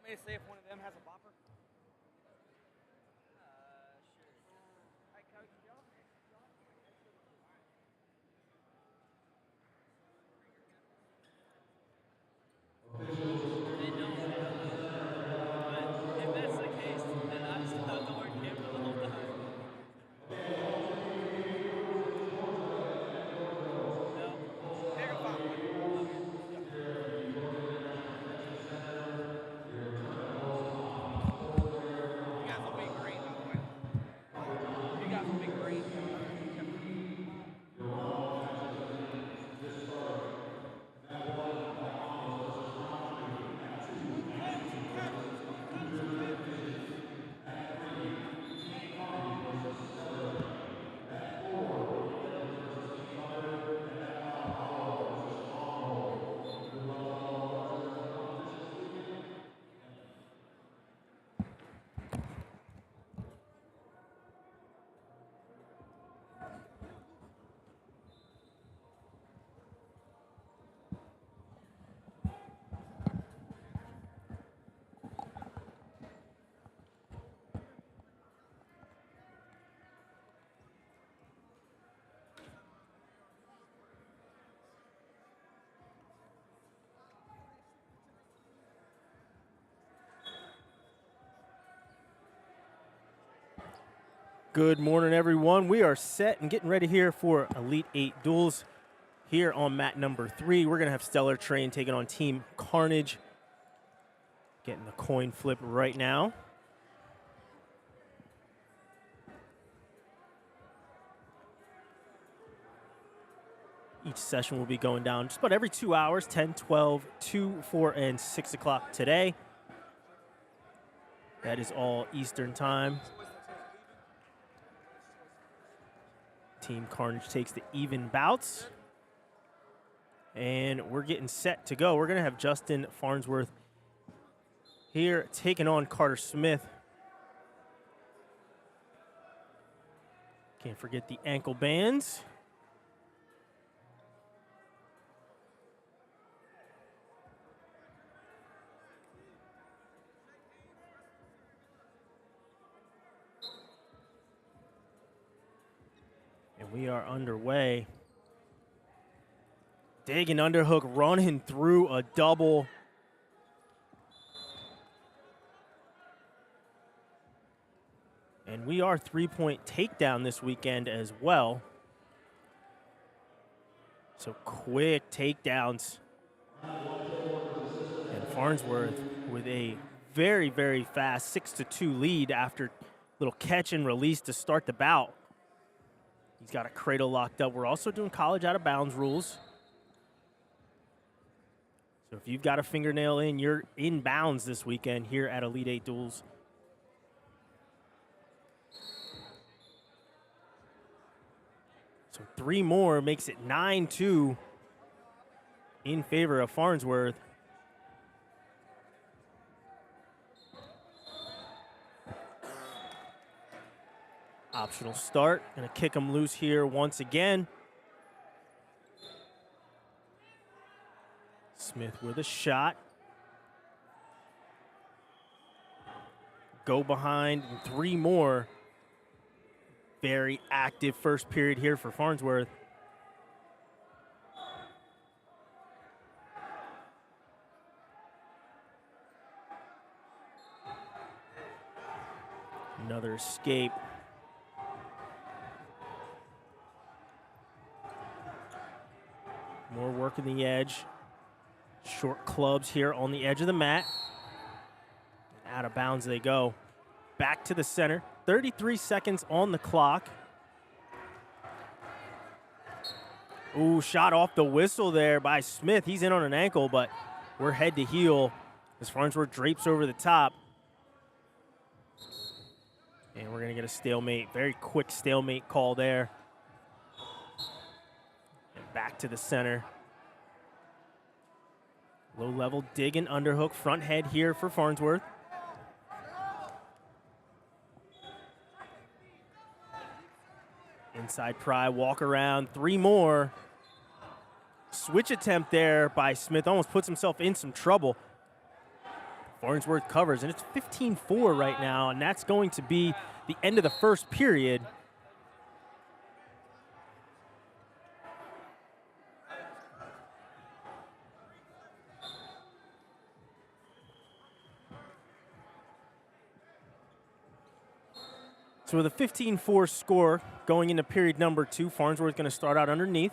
Want me to say if one of them has a bopper? Good morning, everyone. We are set and getting ready here for Elite 8 duels here on mat number 3. We're going to have Stellar Train taking on Team Carnage. Getting the coin flip right now. Each session will be going down just about every 2 hours, 10, 12, 2, 4, and 6 o'clock today. That is all Eastern time. Team Carnage takes the even bouts. And we're getting set to go. We're going to have Justin Farnsworth here taking on Carter Smith. Can't forget the ankle bands. We are underway. Digging underhook, running through a double. And we are three-point takedown this weekend as well. So quick takedowns. And Farnsworth with a very, very fast 6-2 lead after a little catch and release to start the bout. He's got a cradle locked up. We're also doing college out of bounds rules. So if you've got a fingernail in, you're in bounds this weekend here at Elite 8 Duels. So 3 more makes it 9-2 in favor of Farnsworth. Optional start. Gonna kick him loose here once again. Smith with a shot. Go behind, 3 more. Very active first period here for Farnsworth. Another escape. More working the edge. Short clubs here on the edge of the mat. Out of bounds they go. Back to the center. 33 seconds on the clock. Ooh, shot off the whistle there by Smith. He's in on an ankle, but we're head to heel as Farnsworth drapes over the top. And we're going to get a stalemate. Very quick stalemate call there. Back to the center. Low level dig and underhook. Front head here for Farnsworth. Inside pry, walk around. 3 more. Switch attempt there by Smith. Almost puts himself in some trouble. Farnsworth covers, and it's 15-4 right now, and that's going to be the end of the first period. So with a 15-4 score going into period number 2, Farnsworth going to start out underneath.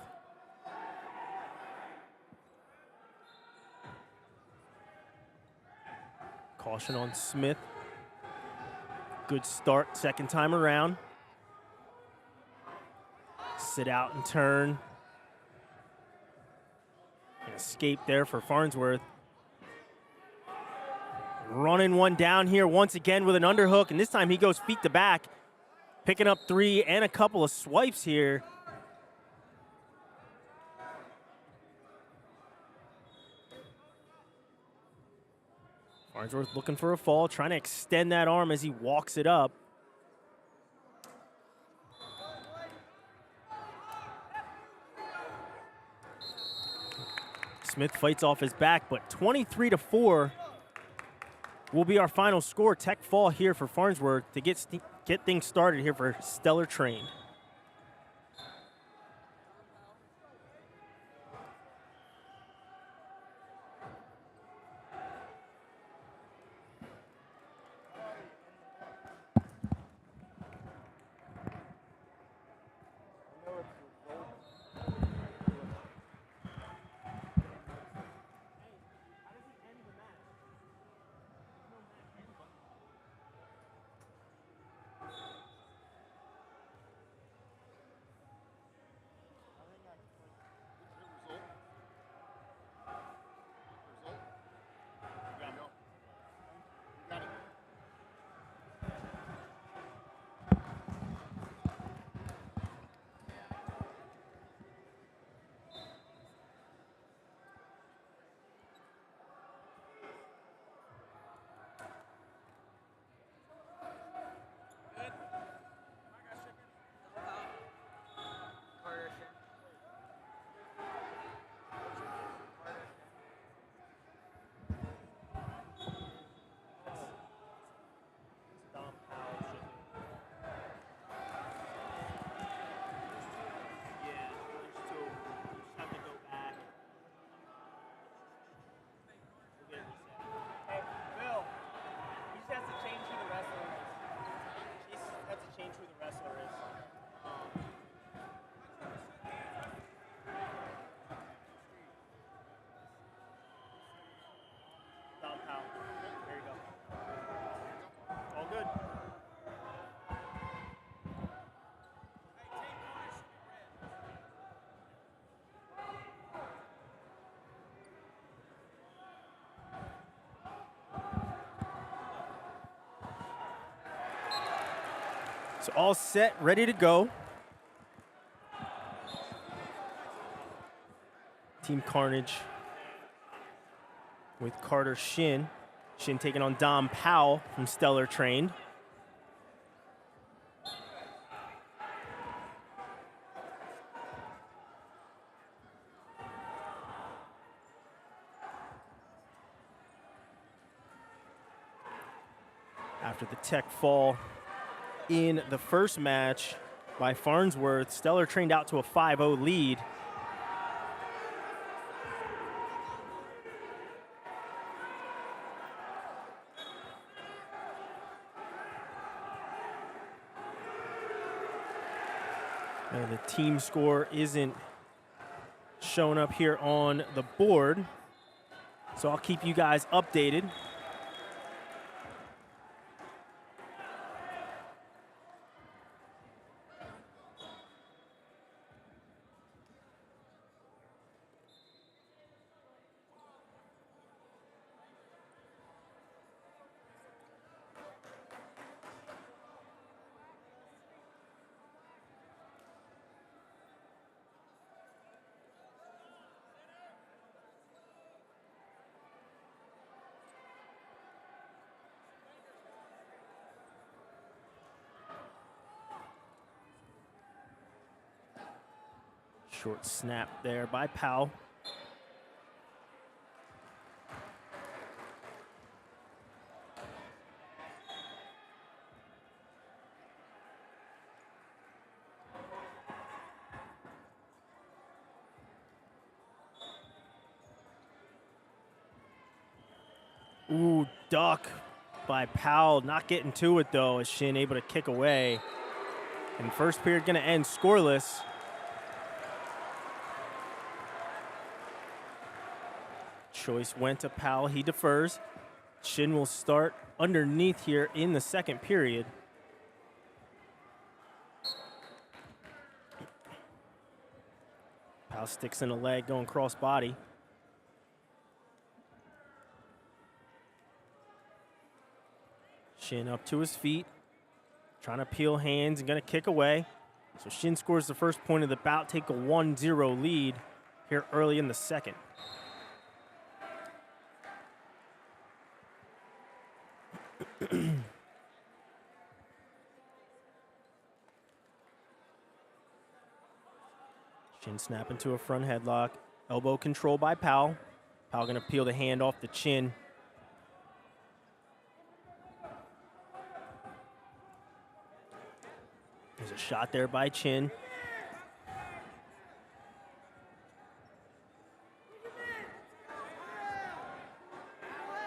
Caution on Smith. Good start second time around. Sit out and turn. An escape there for Farnsworth. Running one down here once again with an underhook, and this time he goes feet to back, picking up 3 and a couple of swipes here. Farnsworth looking for a fall, trying to extend that arm as he walks it up. Smith fights off his back, but 23-4 will be our final score. Tech fall here for Farnsworth to get things started here for Stellar Train. So all set, ready to go. Team Carnage with Carter Shin. Shin taking on Dom Powell from Stellar Trained. After the tech fall in the first match by Farnsworth, Stellar Trained out to a 5-0 lead. And the team score isn't showing up here on the board, so I'll keep you guys updated. Short snap there by Powell. Ooh, duck by Powell. Not getting to it, though, as Shin able to kick away. And first period going to end scoreless. Joyce went to Powell. He defers. Shin will start underneath here in the second period. Powell sticks in the leg, going cross body. Shin up to his feet, trying to peel hands and going to kick away. So Shin scores the first point of the bout, take a 1-0 lead here early in the second. Shin snap into a front headlock. Elbow control by Powell. Powell going to peel the hand off the chin. There's a shot there by Chin.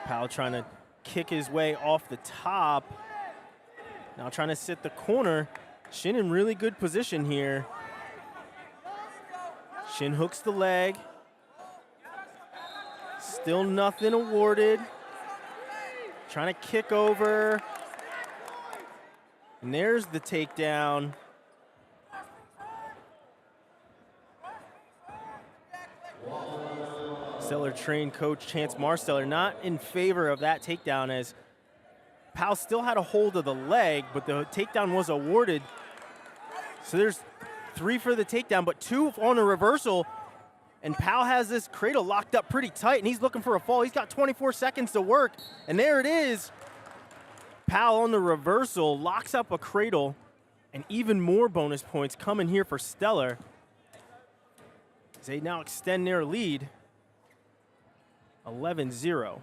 Powell trying to kick his way off the top. Now trying to sit the corner. Shin in really good position here. Shin hooks the leg. Still nothing awarded. Trying to kick over. And there's the takedown. Stellar trained coach Chance Marsteller not in favor of that takedown, as Powell still had a hold of the leg, but the takedown was awarded. So there's 3 for the takedown, but 2 on a reversal. And Powell has this cradle locked up pretty tight, and he's looking for a fall. He's got 24 seconds to work, and there it is. Powell on the reversal locks up a cradle, and even more bonus points coming here for Stellar, as they now extend their lead 11-0.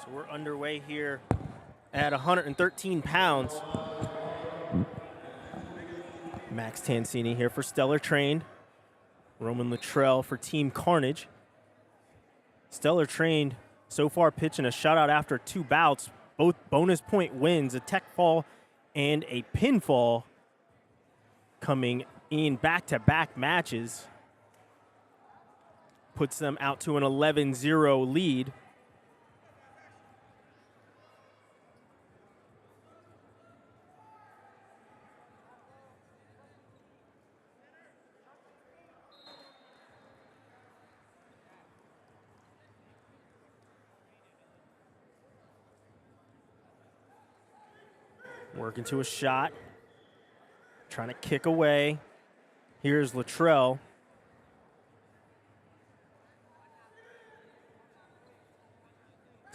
So we're underway here at 113 pounds. Max Tancini here for Stellar Trained. Roman Luttrell for Team Carnage. Stellar Trained so far pitching a shutout after 2 bouts, both bonus point wins, a tech fall and a pinfall coming in back-to-back matches. Puts them out to an 11-0 lead. Working to a shot. Trying to kick away. Here's Luttrell.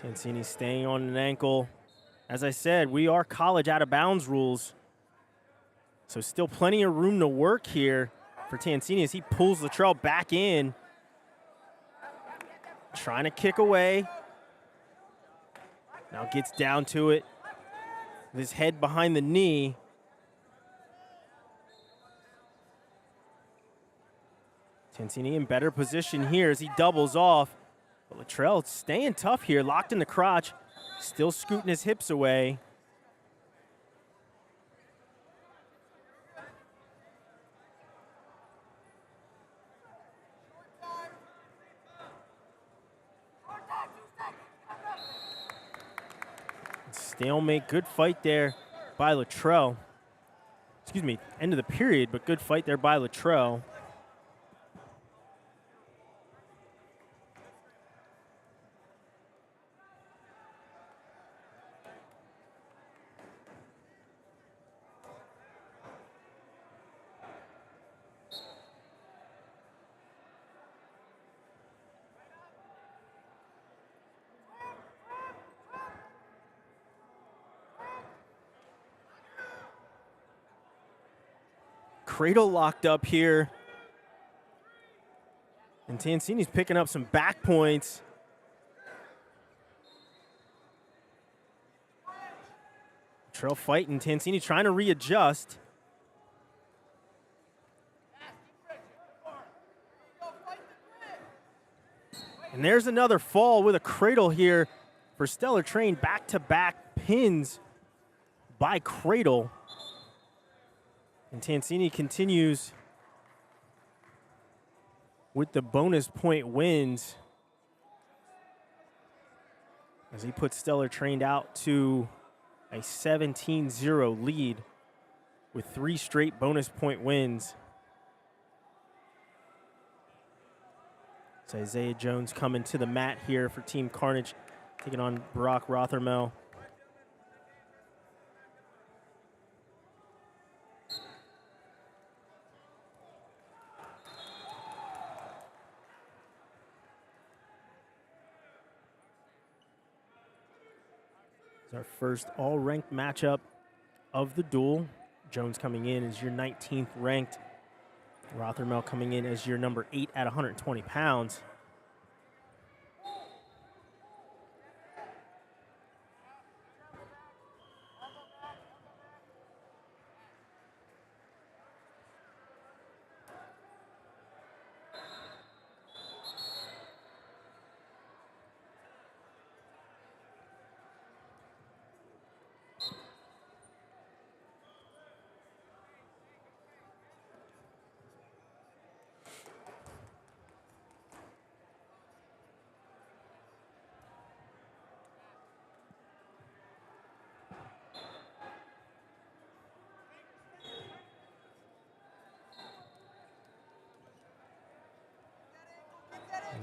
Tancini staying on an ankle. As I said, we are college out of bounds rules. So still plenty of room to work here for Tancini as he pulls Luttrell back in. Trying to kick away. Now gets down to it. With his head behind the knee. Tancini in better position here as he doubles off. But Luttrell staying tough here, locked in the crotch, still scooting his hips away. Stalemate, good fight there by Luttrell. Excuse me, end of the period, but good fight there by Luttrell. Cradle locked up here. And Tancini's picking up some back points. Luttrell fighting, Tancini trying to readjust. And there's another fall with a cradle here for Stellar Train. Back-to-back pins by Cradle. And Tancini continues with the bonus point wins as he puts Stellar Train out to a 17-0 lead with 3 straight bonus point wins. It's Isaiah Jones coming to the mat here for Team Carnage, taking on Brock Rothermel. It's our first all-ranked matchup of the duel. Jones coming in as your 19th ranked. Rothermel coming in as your number 8 at 120 pounds.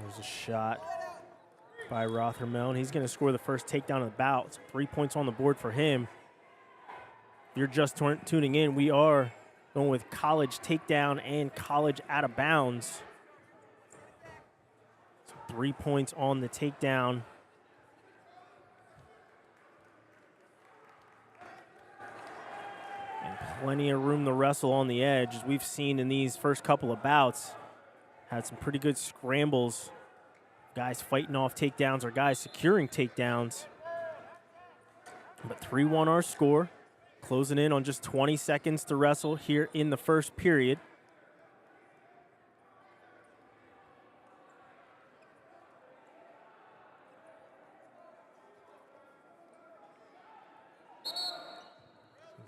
There's a shot by Rothermel, and he's going to score the first takedown of the bout. So 3 points on the board for him. If you're just tuning in, we are going with college takedown and college out of bounds. So 3 points on the takedown. And plenty of room to wrestle on the edge, as we've seen in these first couple of bouts. Had some pretty good scrambles. Guys fighting off takedowns or guys securing takedowns. But 3-1 our score. Closing in on just 20 seconds to wrestle here in the first period.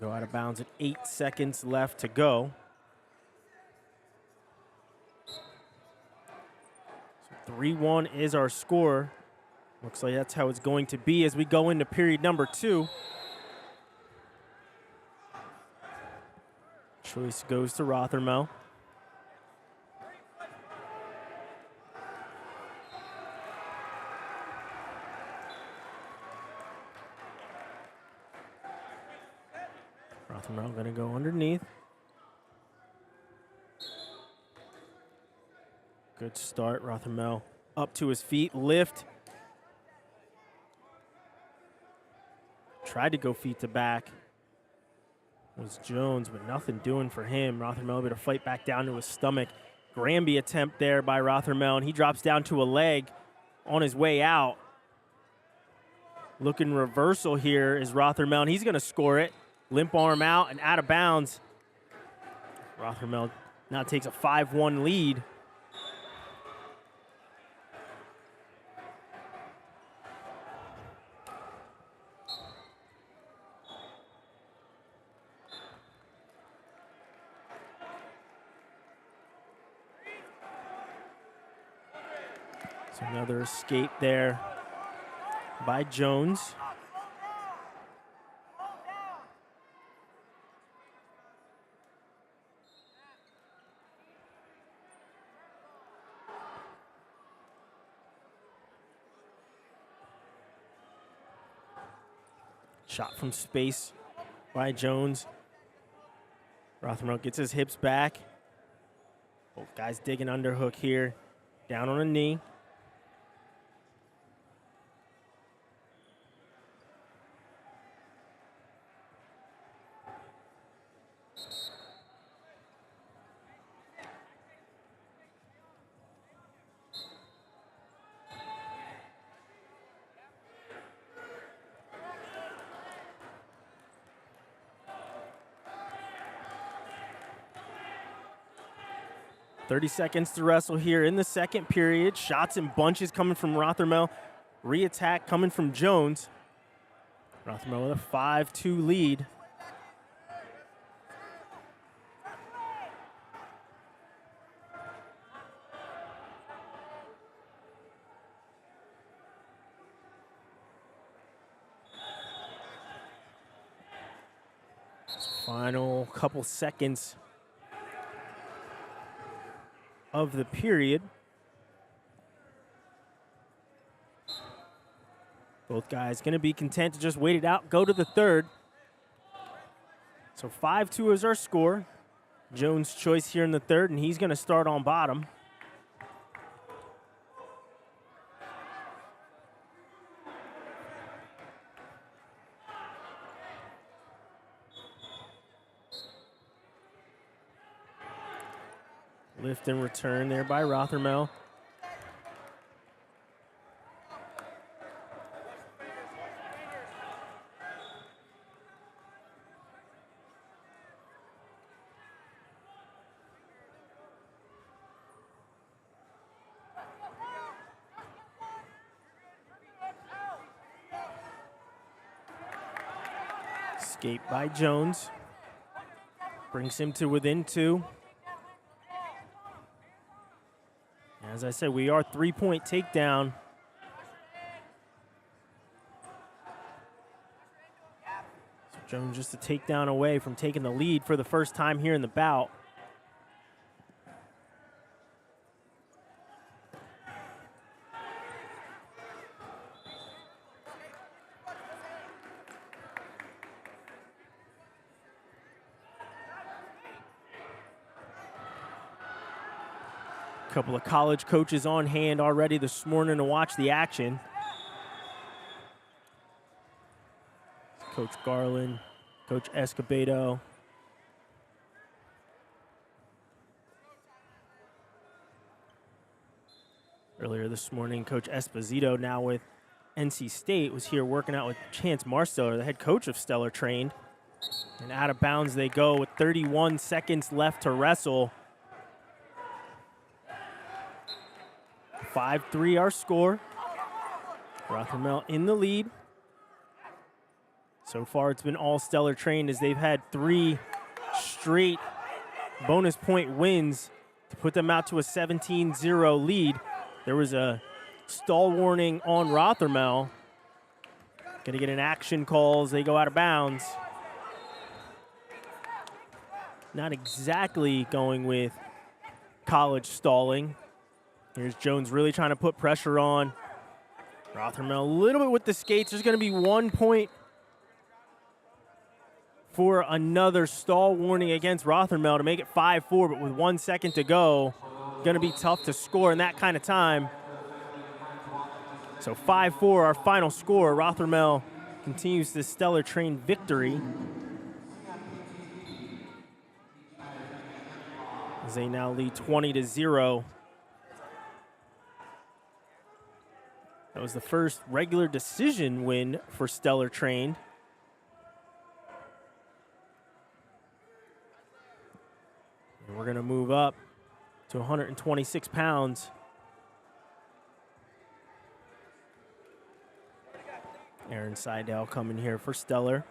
Go out of bounds at 8 seconds left to go. 3-1 is our score. Looks like that's how it's going to be as we go into period number 2. Joyce goes to Rothermel. Rothermel going to go underneath. Good start, Rothermel up to his feet, lift. Tried to go feet to back. Was Jones, but nothing doing for him. Rothermel able to fight back down to his stomach. Granby attempt there by Rothermel, and he drops down to a leg on his way out. Looking reversal here is Rothermel, and he's going to score it. Limp arm out and out of bounds. Rothermel now takes a 5-1 lead. So another escape there by Jones. Shot from space by Jones. Rothermel gets his hips back. Both guys digging underhook here. Down on a knee. .30 seconds to wrestle here in the second period. Shots in bunches coming from Rothermel. Re-attack coming from Jones. Rothermel with a 5-2 lead. Final couple seconds of the period. Both guys going to be content to just wait it out, go to the third. So 5-2 is our score. Jones' choice here in the third, and he's going to start on bottom. Lift and return there by Rothermel. Escape by Jones. Brings him to within 2. As I said, we are 3-point takedown. So Jones just a takedown away from taking the lead for the first time here in the bout. Couple of college coaches on hand already this morning to watch the action. Coach Garland, Coach Escobedo. Earlier this morning, Coach Esposito, now with NC State, was here working out with Chance Marsteller, the head coach of Stellar Trained. And out of bounds they go with 31 seconds left to wrestle. 5-3 our score. Rothermel in the lead. So far it's been all Stellar Trained as they've had 3 straight bonus point wins to put them out to a 17-0 lead. There was a stall warning on Rothermel. Gonna get an action call as they go out of bounds. Not exactly going with college stalling. Here's Jones really trying to put pressure on Rothermel a little bit with the skates. There's going to be 1 point for another stall warning against Rothermel to make it 5-4, but with 1 second to go, going to be tough to score in that kind of time. So 5-4, our final score. Rothermel continues this Stellar Trained victory as they now lead 20-0. That was the first regular decision win for Stellar Trained. And we're going to move up to 126 pounds. Aaron Seidel coming here for Stellar.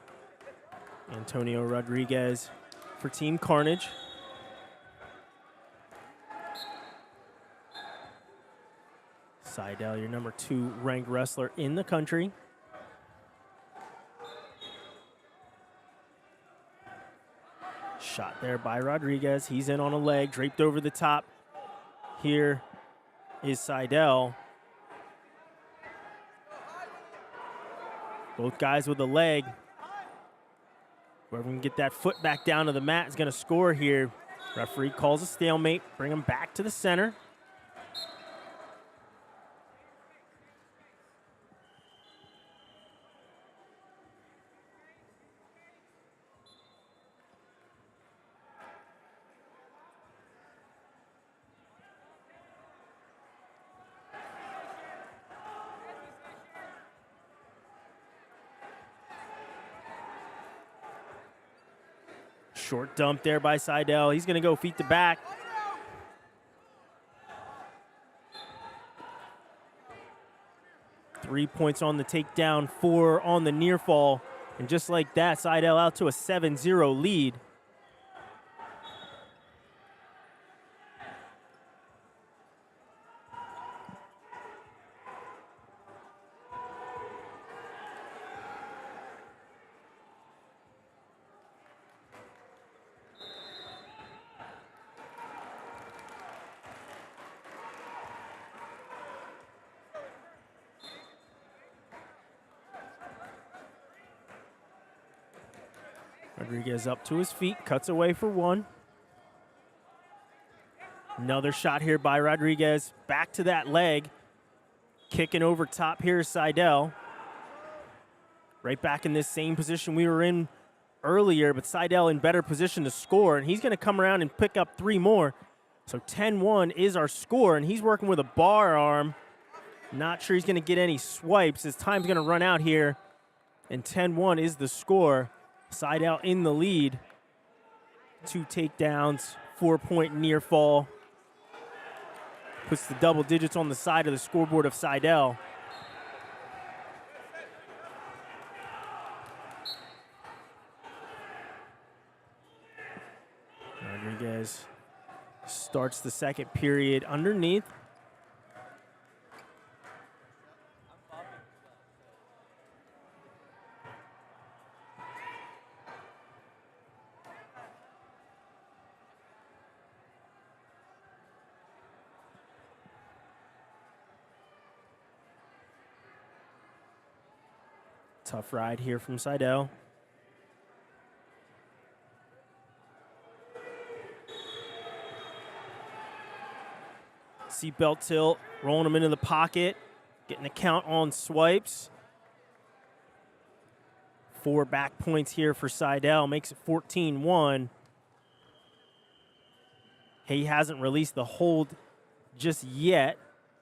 Antonio Rodriguez for Team Carnage. Seidel, your number 2 ranked wrestler in the country. Shot there by Rodriguez. He's in on a leg, draped over the top. Here is Seidel. Both guys with a leg. Whoever can get that foot back down to the mat is going to score here. Referee calls a stalemate, bring him back to the center. Short dump there by Seidel. He's going to go feet to back. Three points on the takedown, 4 on the near fall. And just like that, Seidel out to a 7-0 lead. Rodriguez up to his feet, cuts away for 1. Another shot here by Rodriguez. Back to that leg. Kicking over top here is Seidel. Right back in this same position we were in earlier, but Seidel in better position to score, and he's going to come around and pick up 3 more. So 10-1 is our score, and he's working with a bar arm. Not sure he's going to get any swipes. His time's going to run out here, and 10-1 is the score. Seidel in the lead. 2 takedowns, 4-point near fall. Puts the double digits on the side of the scoreboard of Seidel. Rodriguez starts the second period underneath. Tough ride here from Seidel. Seatbelt tilt, rolling him into the pocket, getting a count on swipes. 4 back points here for Seidel, makes it 14-1. He hasn't released the hold just yet,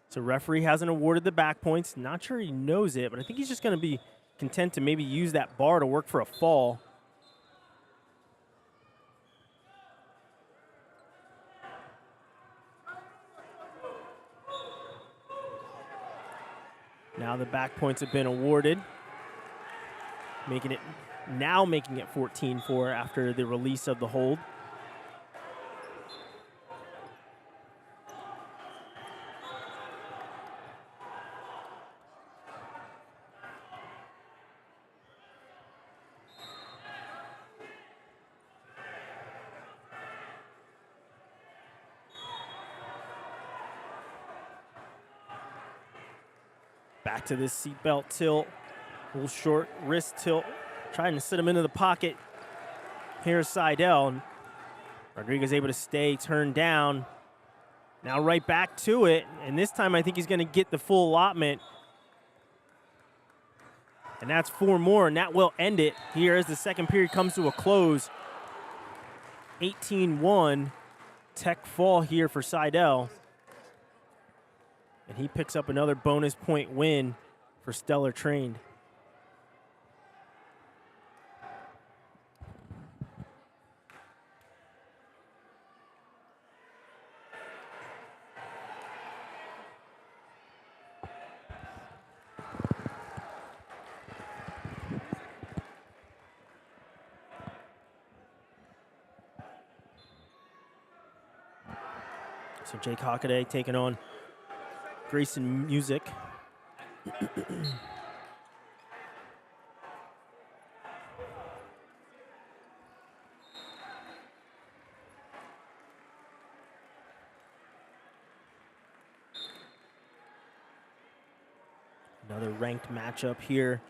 so referee hasn't awarded the back points. Not sure he knows it, but I think he's just going to be content to maybe use that bar to work for a fall. Now the back points have been awarded, making it 14-4 after the release of the hold. Back to this seatbelt tilt, little short wrist tilt, trying to sit him into the pocket. Here's Seidel, and Rodriguez able to stay turned down. Now right back to it, and this time I think he's going to get the full allotment. And that's 4 more, and that will end it here as the second period comes to a close. 18-1, tech fall here for Seidel. And he picks up another bonus point win for Stellar Trained. So Jake Hocaday taking on Grayson Music. Another ranked matchup here.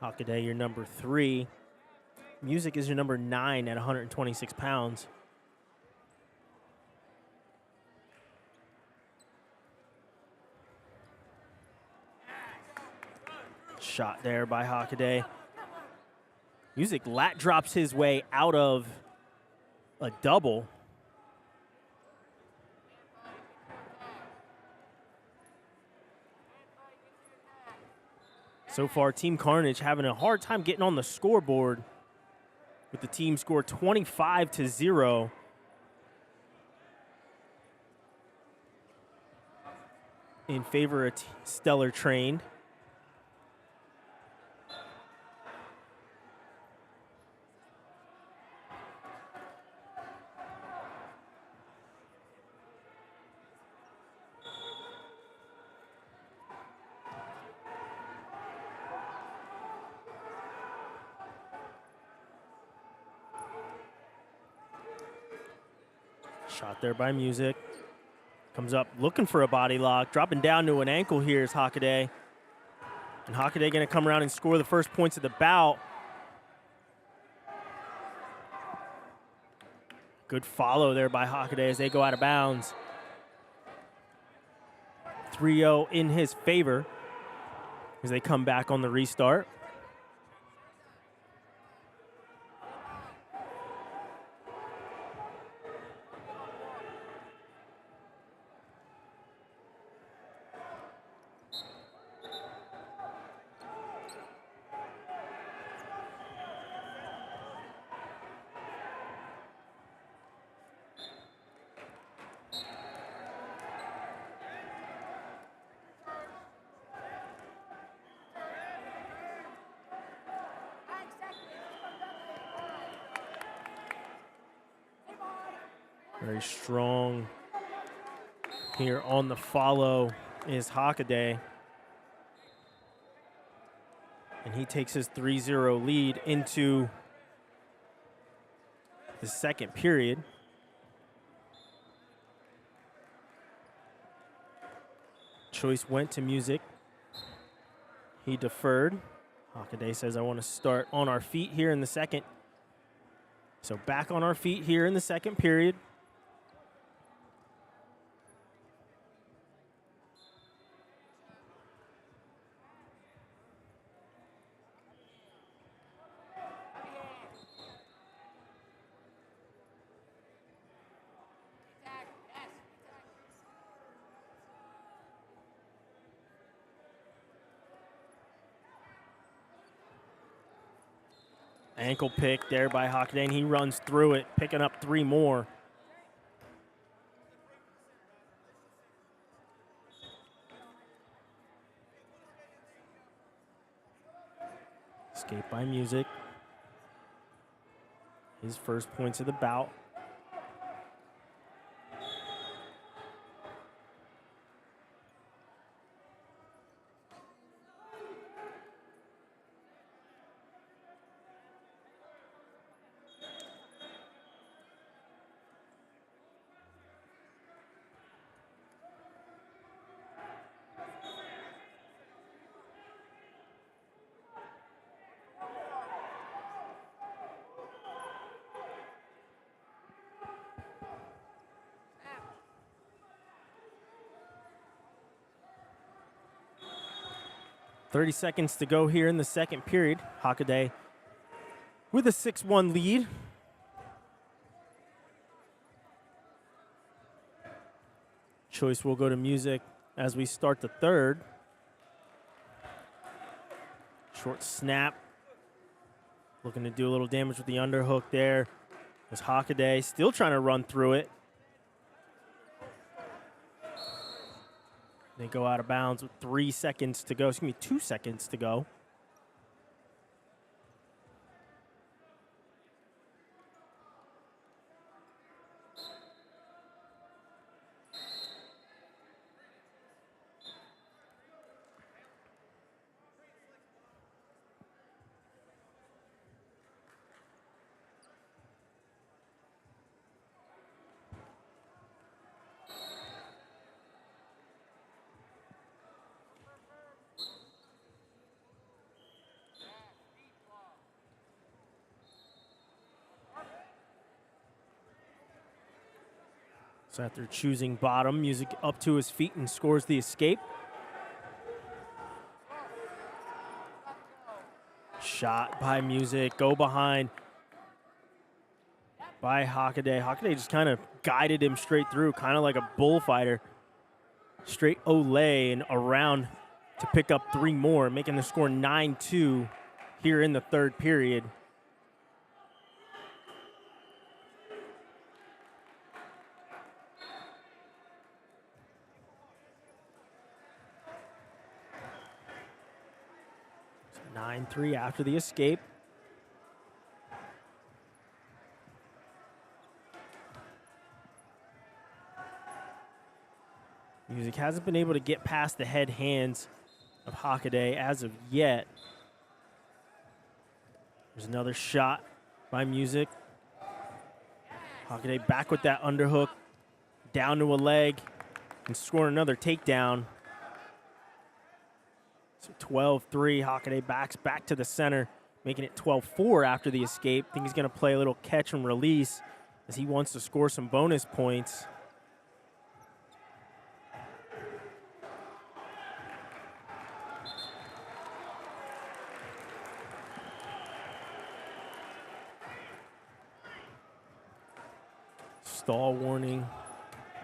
Hocaday, your number 3. Music is your number 9 at 126 pounds. Shot there by Hocaday. Music lat drops his way out of a double. So far, Team Carnage having a hard time getting on the scoreboard with the team score 25-0. In favor of Stellar Trained. Shot there by Music. Comes up looking for a body lock. Dropping down to an ankle here is Hocaday. And Hocaday going to come around and score the first points of the bout. Good follow there by Hocaday as they go out of bounds. 3-0 in his favor as they come back on the restart. Very strong here on the follow is Hocaday. And he takes his 3-0 lead into the second period. Joyce went to Music. He deferred. Hocaday says, I want to start on our feet here in the second. So back on our feet here in the second period. Ankle pick there by Hocaday, and he runs through it, picking up 3 more. Escape by Music. His first points of the bout. .30 seconds to go here in the second period. Hocaday with a 6-1 lead. Joyce will go to Music as we start the third. Short snap. Looking to do a little damage with the underhook there. As Hocaday still trying to run through it. They go out of bounds with 3 seconds to go. Excuse me, 2 seconds to go. So after choosing bottom, Music up to his feet and scores the escape. Shot by Music, go behind by Hocaday. Hocaday just kind of guided him straight through, kind of like a bullfighter. Straight Olay and around to pick up 3 more, making the score 9-2 here in the third period. So 9-3 after the escape. Music hasn't been able to get past the head hands of Hocaday as of yet. There's another shot by Music. Hocaday back with that underhook, down to a leg, and scoring another takedown. So 12-3, Hocaday backs back to the center, making it 12-4 after the escape. I think he's going to play a little catch and release as he wants to score some bonus points. Stall warning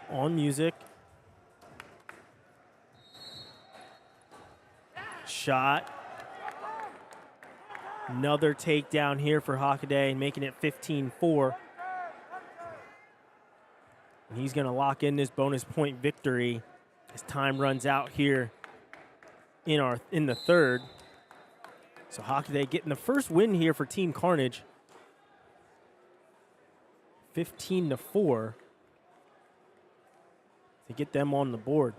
on Music. Shot. Another takedown here for Hocaday, making it 15-4. And he's going to lock in this bonus point victory as time runs out here in the third. So Hocaday getting the first win here for Team Carnage. 15-4 to get them on the board.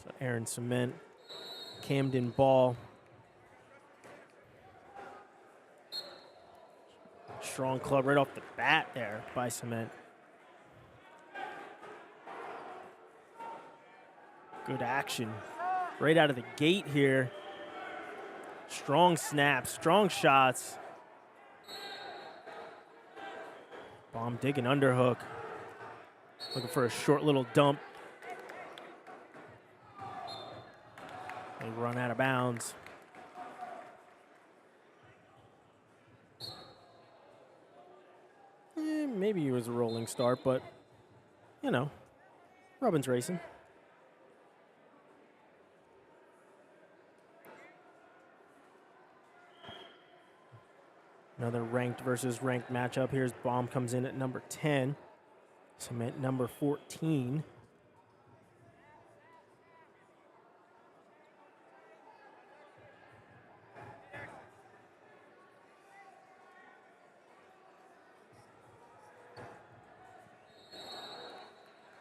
So Aaron Sement, Camden Ball. Strong club right off the bat there by Sement. Good action right out of the gate here. Strong snaps, strong shots. Baum digging underhook. Looking for a short little dump. They run out of bounds. Maybe it was a rolling start, but, you know, Robin's racing. Another ranked versus ranked matchup. Here's Baum comes in at number 10. Sement number 14.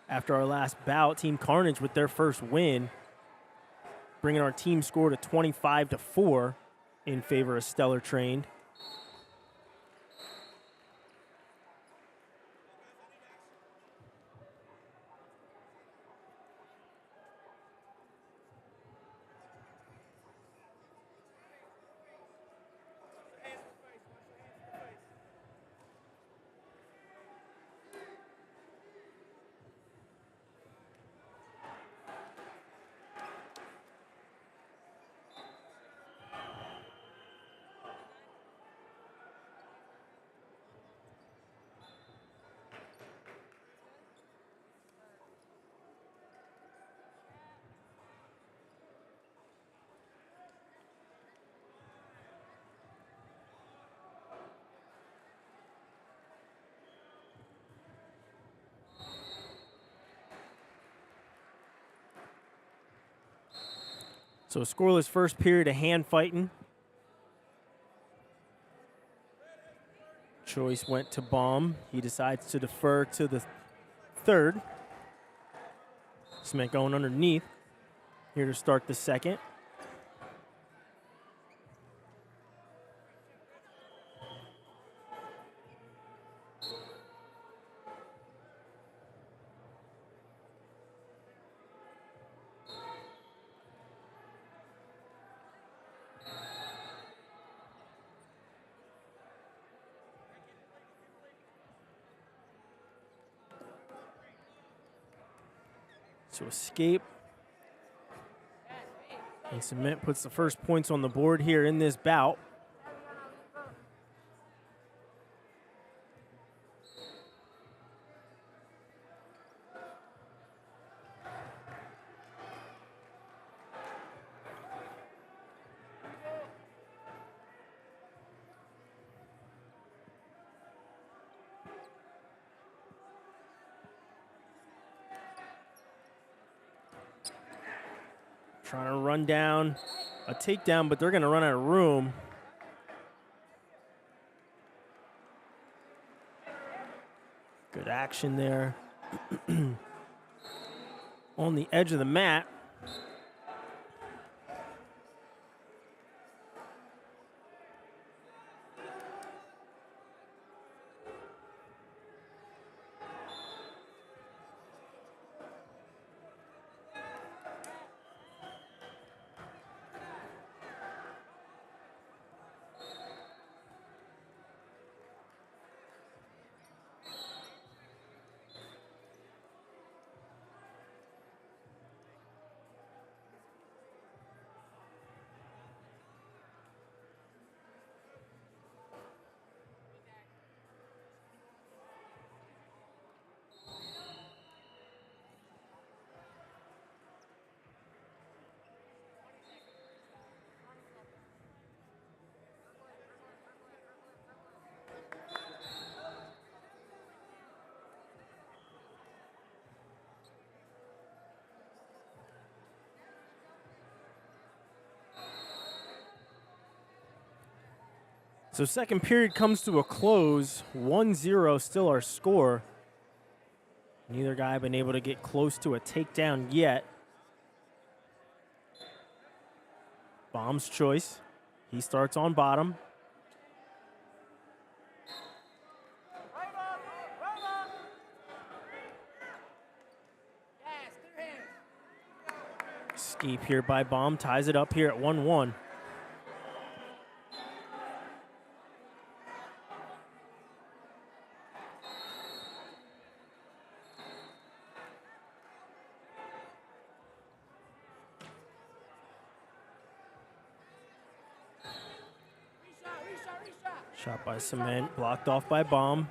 After our last bout, Team Carnage with their first win, bringing our team score to 25-4 in favor of Stellar Trained. So a scoreless first period of hand fighting. Joyce went to Baum. He decides to defer to the third. Sement going underneath. Here to start the second. to escape. And Sement puts the first points on the board here in this bout. Trying to run down a takedown, but they're going to run out of room. Good action there. On the edge of the mat. So second period comes to a close, 1-0 still our score. Neither guy been able to get close to a takedown yet. Baum's choice. He starts on bottom. Escape here by Baum, ties it up here at 1-1. Shot by Sement, blocked off by Baum.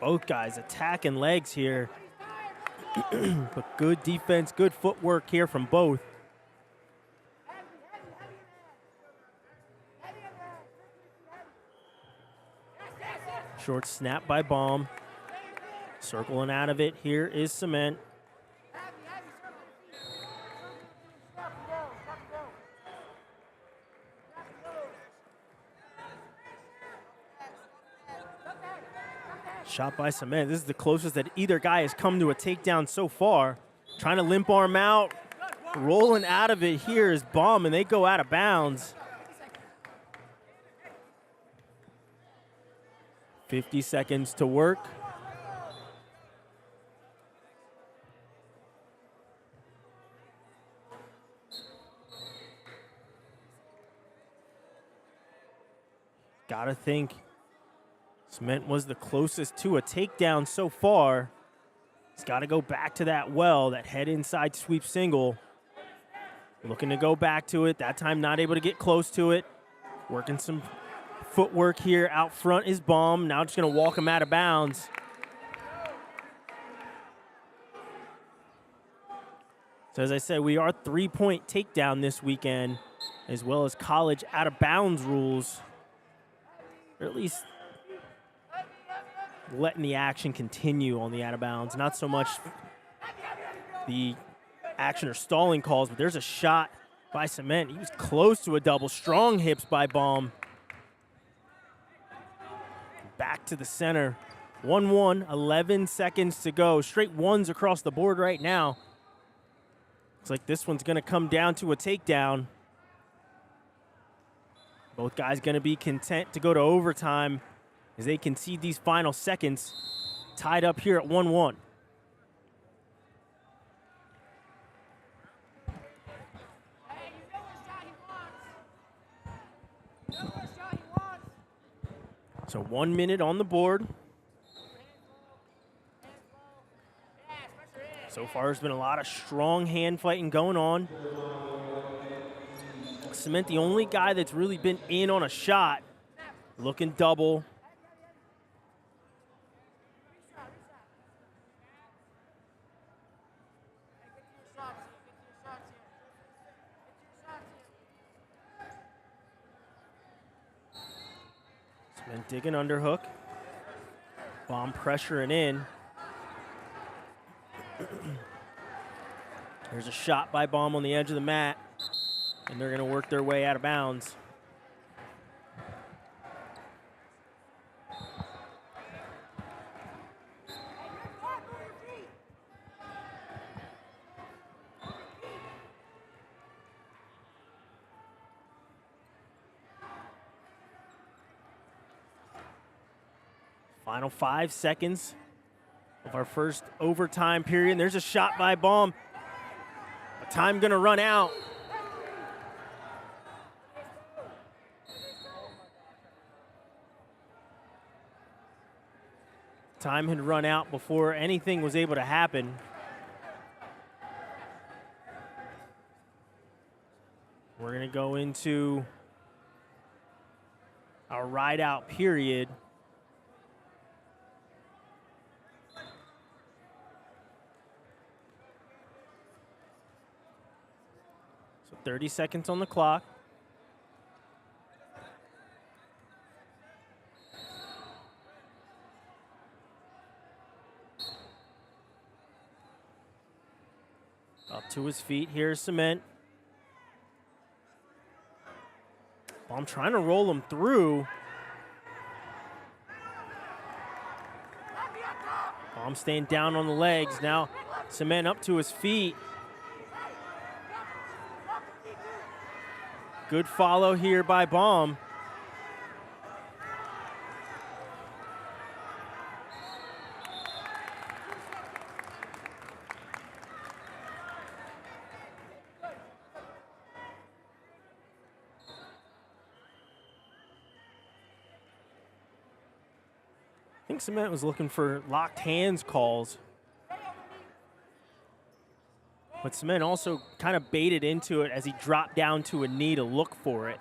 Both guys attacking legs here. But good defense, good footwork here from both. Short snap by Baum. Circling out of it, here is Sement. Shot by Sement. This is the closest that either guy has come to a takedown so far. Trying to limp arm out. Rolling out of it here is Baum, and they go out of bounds. 50 seconds to work. Gotta think Sement was the closest to a takedown so far. He's got to go back to that well, that head inside sweep single. Looking to go back to it. That time not able to get close to it. Working some footwork here. Out front is Baum. Now just going to walk him out of bounds. So as I said, we are 3-point takedown this weekend, as well as college out of bounds rules. Or at least letting the action continue on the out of bounds. Not so much the action or stalling calls, but there's a shot by Sement. He was close to a double. Strong hips by Baum. Back to the center. 1-1, 11 seconds to go. Straight ones across the board right now. Looks like this one's going to come down to a takedown. Both guys going to be content to go to overtime as they concede these final seconds. Tied up here at 1-1. So 1 minute on the board. So far, there's been a lot of strong hand fighting going on. Sement, the only guy that's really been in on a shot, looking double. Sement digging underhook. Baum pressuring in. There's a shot by Baum on the edge of the mat, and they're going to work their way out of bounds. Final 5 seconds of our first overtime period. And there's a shot by Baum. Time gonna run out. Time had run out before anything was able to happen. We're gonna go into our ride out period. So 30 seconds on the clock. Up to his feet, here's Sement. I'm trying to roll him through. I'm staying down on the legs. Now Sement up to his feet. Good follow here by Baum. I think Sement was looking for locked hands calls. But Sement also kind of baited into it as he dropped down to a knee to look for it.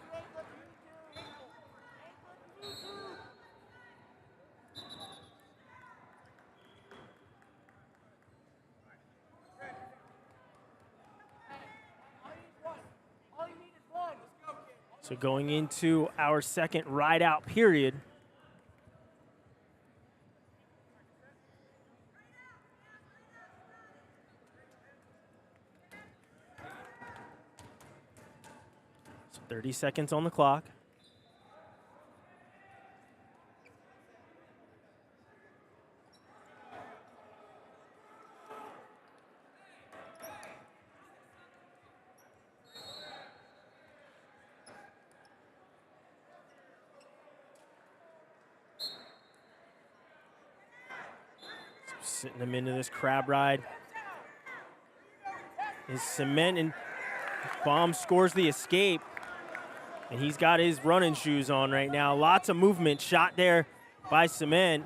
So going into our second ride out period. So 30 seconds on the clock. Sitting him into this crab ride is Sement, and Baum scores the escape. And he's got his running shoes on right now. Lots of movement. Shot there by Sement.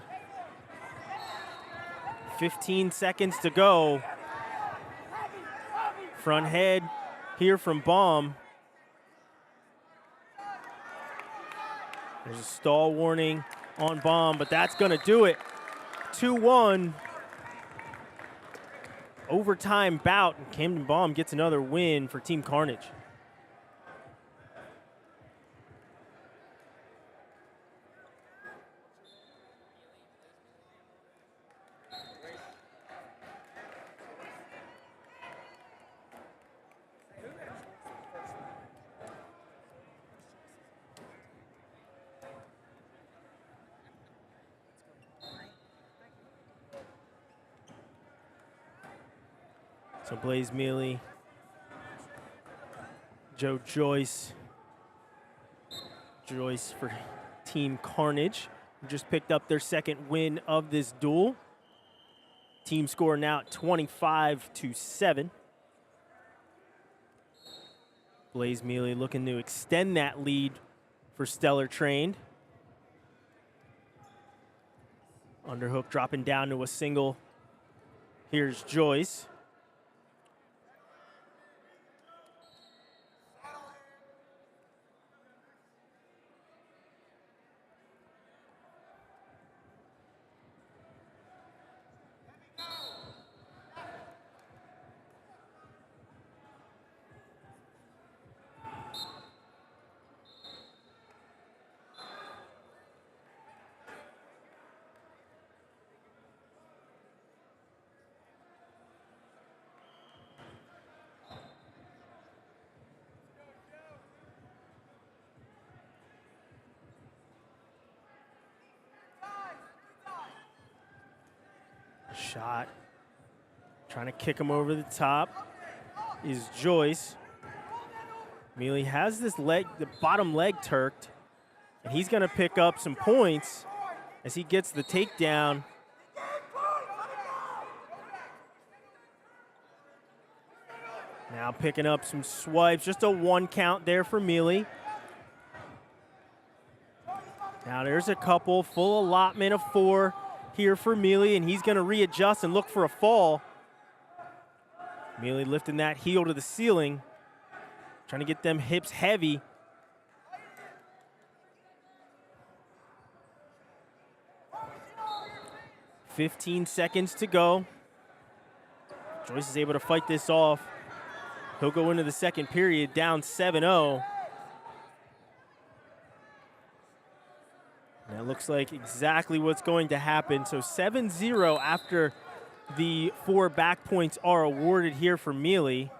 15 seconds to go. Front head here from Baum. There's a stall warning on Baum, but that's going to do it. 2-1. Overtime bout, and Camden Baum gets another win for Team Carnage. So Blaze Mealy, Joyce for Team Carnage, who just picked up their second win of this duel. Team score now at 25-7. Blaze Mealy looking to extend that lead for Stellar Trained. Underhook dropping down to a single. Here's Joyce. Shot. Trying to kick him over the top is Joyce. Mealy has this leg, the bottom leg turked, and he's going to pick up some points as he gets the takedown. Now picking up some swipes, just a 1 count there for Mealy. Now there's a couple, full allotment of 4 here for Mealy, and he's going to readjust and look for a fall. Mealy lifting that heel to the ceiling, trying to get them hips heavy. "15 seconds to go. Joyce is able to fight this off. He'll go into the second period down 7-0. That looks like exactly what's going to happen. So 7-0 after the 4 back points are awarded here for Mealy.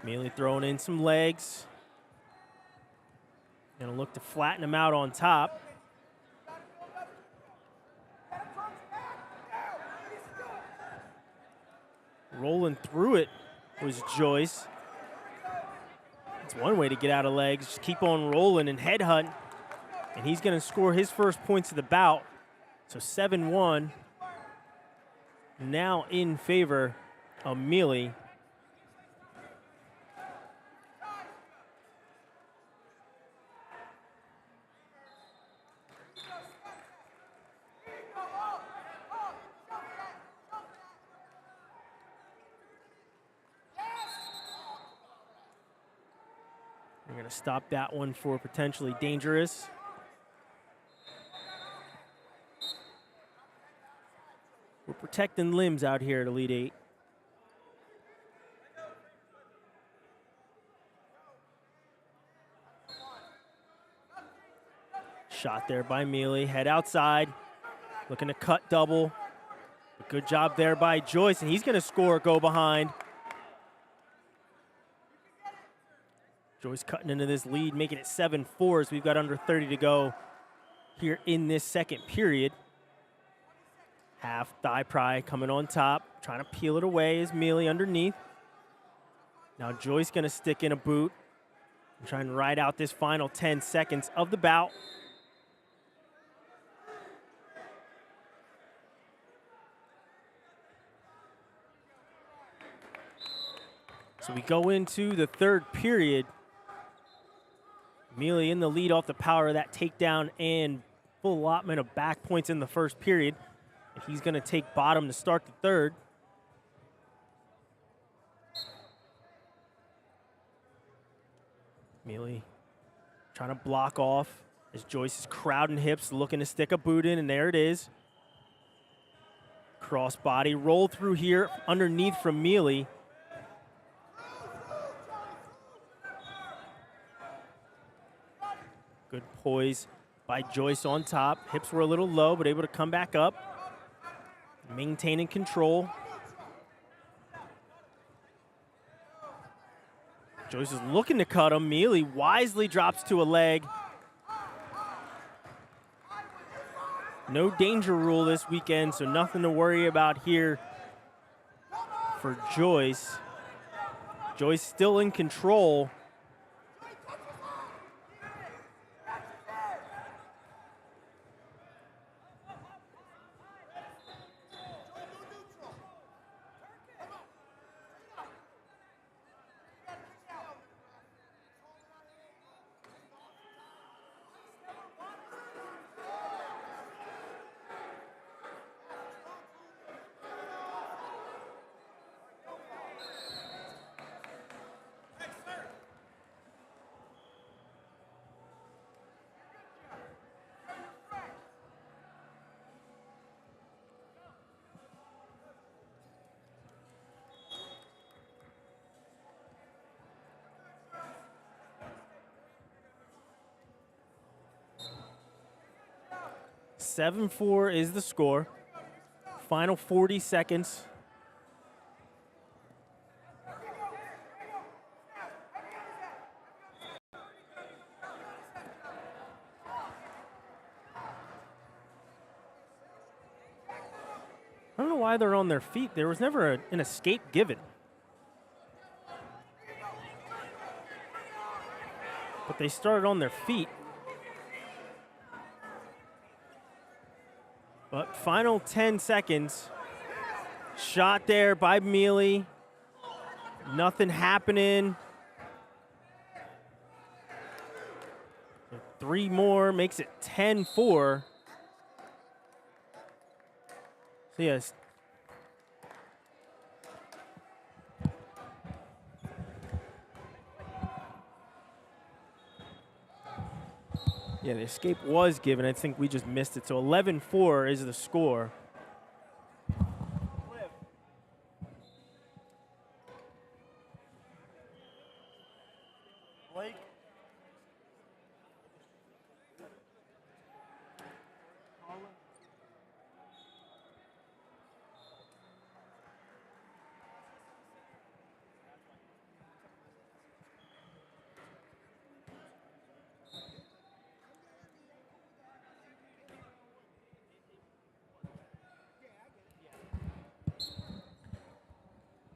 Mealy throwing in some legs. Gonna look to flatten him out on top. Rolling through it was Joyce. It's one way to get out of legs. Just keep on rolling and headhunt. And he's gonna score his first points of the bout. So 7-1 now in favor of Mealy. We're going to stop that one for potentially dangerous. We're protecting limbs out here at Elite 8. Shot there by Mealy, head outside, looking to cut double. A good job there by Joyce, and he's going to score, go behind. Joyce cutting into this lead, making it 7-4 as we've got under 30 to go here in this second period. Half thigh pry coming on top, trying to peel it away is Mealy underneath. Now Joyce gonna stick in a boot and try and ride out this final 10 seconds of the bout. So we go into the third period. Mealy in the lead off the power of that takedown and full allotment of back points in the first period. And he's going to take bottom to start the third. Mealy trying to block off as Joyce is crowding hips, looking to stick a boot in, and there it is. Cross body, roll through here underneath from Mealy. Good poise by Joyce on top. Hips were a little low, but able to come back up. Maintaining control. Joyce is looking to cut him. Mealy wisely drops to a leg. No danger rule this weekend, so nothing to worry about here for Joyce. Joyce still in control. 7-4 is the score. Final 40 seconds. I don't know why they're on their feet. There was never an escape given. But they started on their feet. But final 10 seconds. Shot there by Mealy. Nothing happening. 3 more makes it 10-4. So yes. Yeah, the escape was given. I think we just missed it. So 11-4 is the score.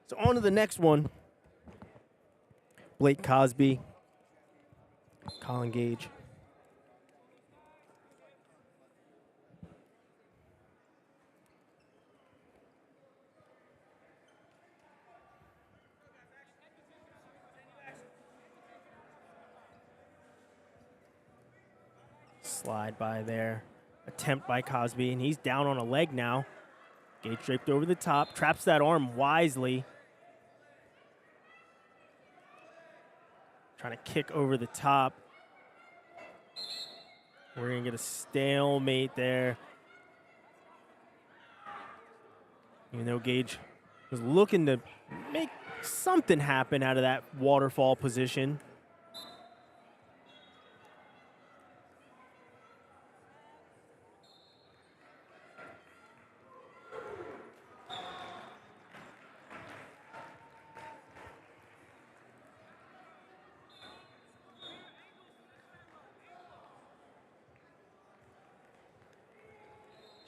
So on to the next one. Blake Cosby, Colin Gage. Slide by there. Attempt by Cosby, and he's down on a leg now. Gage draped over the top, traps that arm wisely. Trying to kick over the top. We're going to get a stalemate there. Even though Gage was looking to make something happen out of that waterfall position.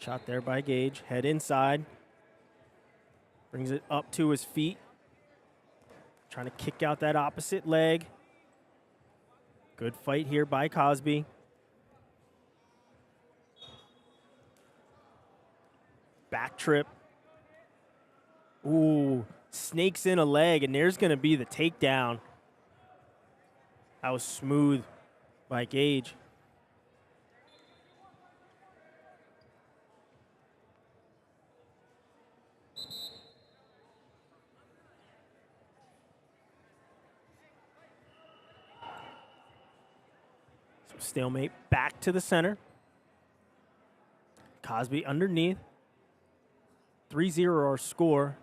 Shot there by Gage. Head inside. Brings it up to his feet. Trying to kick out that opposite leg. Good fight here by Cosby. Back trip. Ooh, snakes in a leg, and there's going to be the takedown. That was smooth by Gage. Stalemate back to the center. Cosby underneath. 3-0 our score.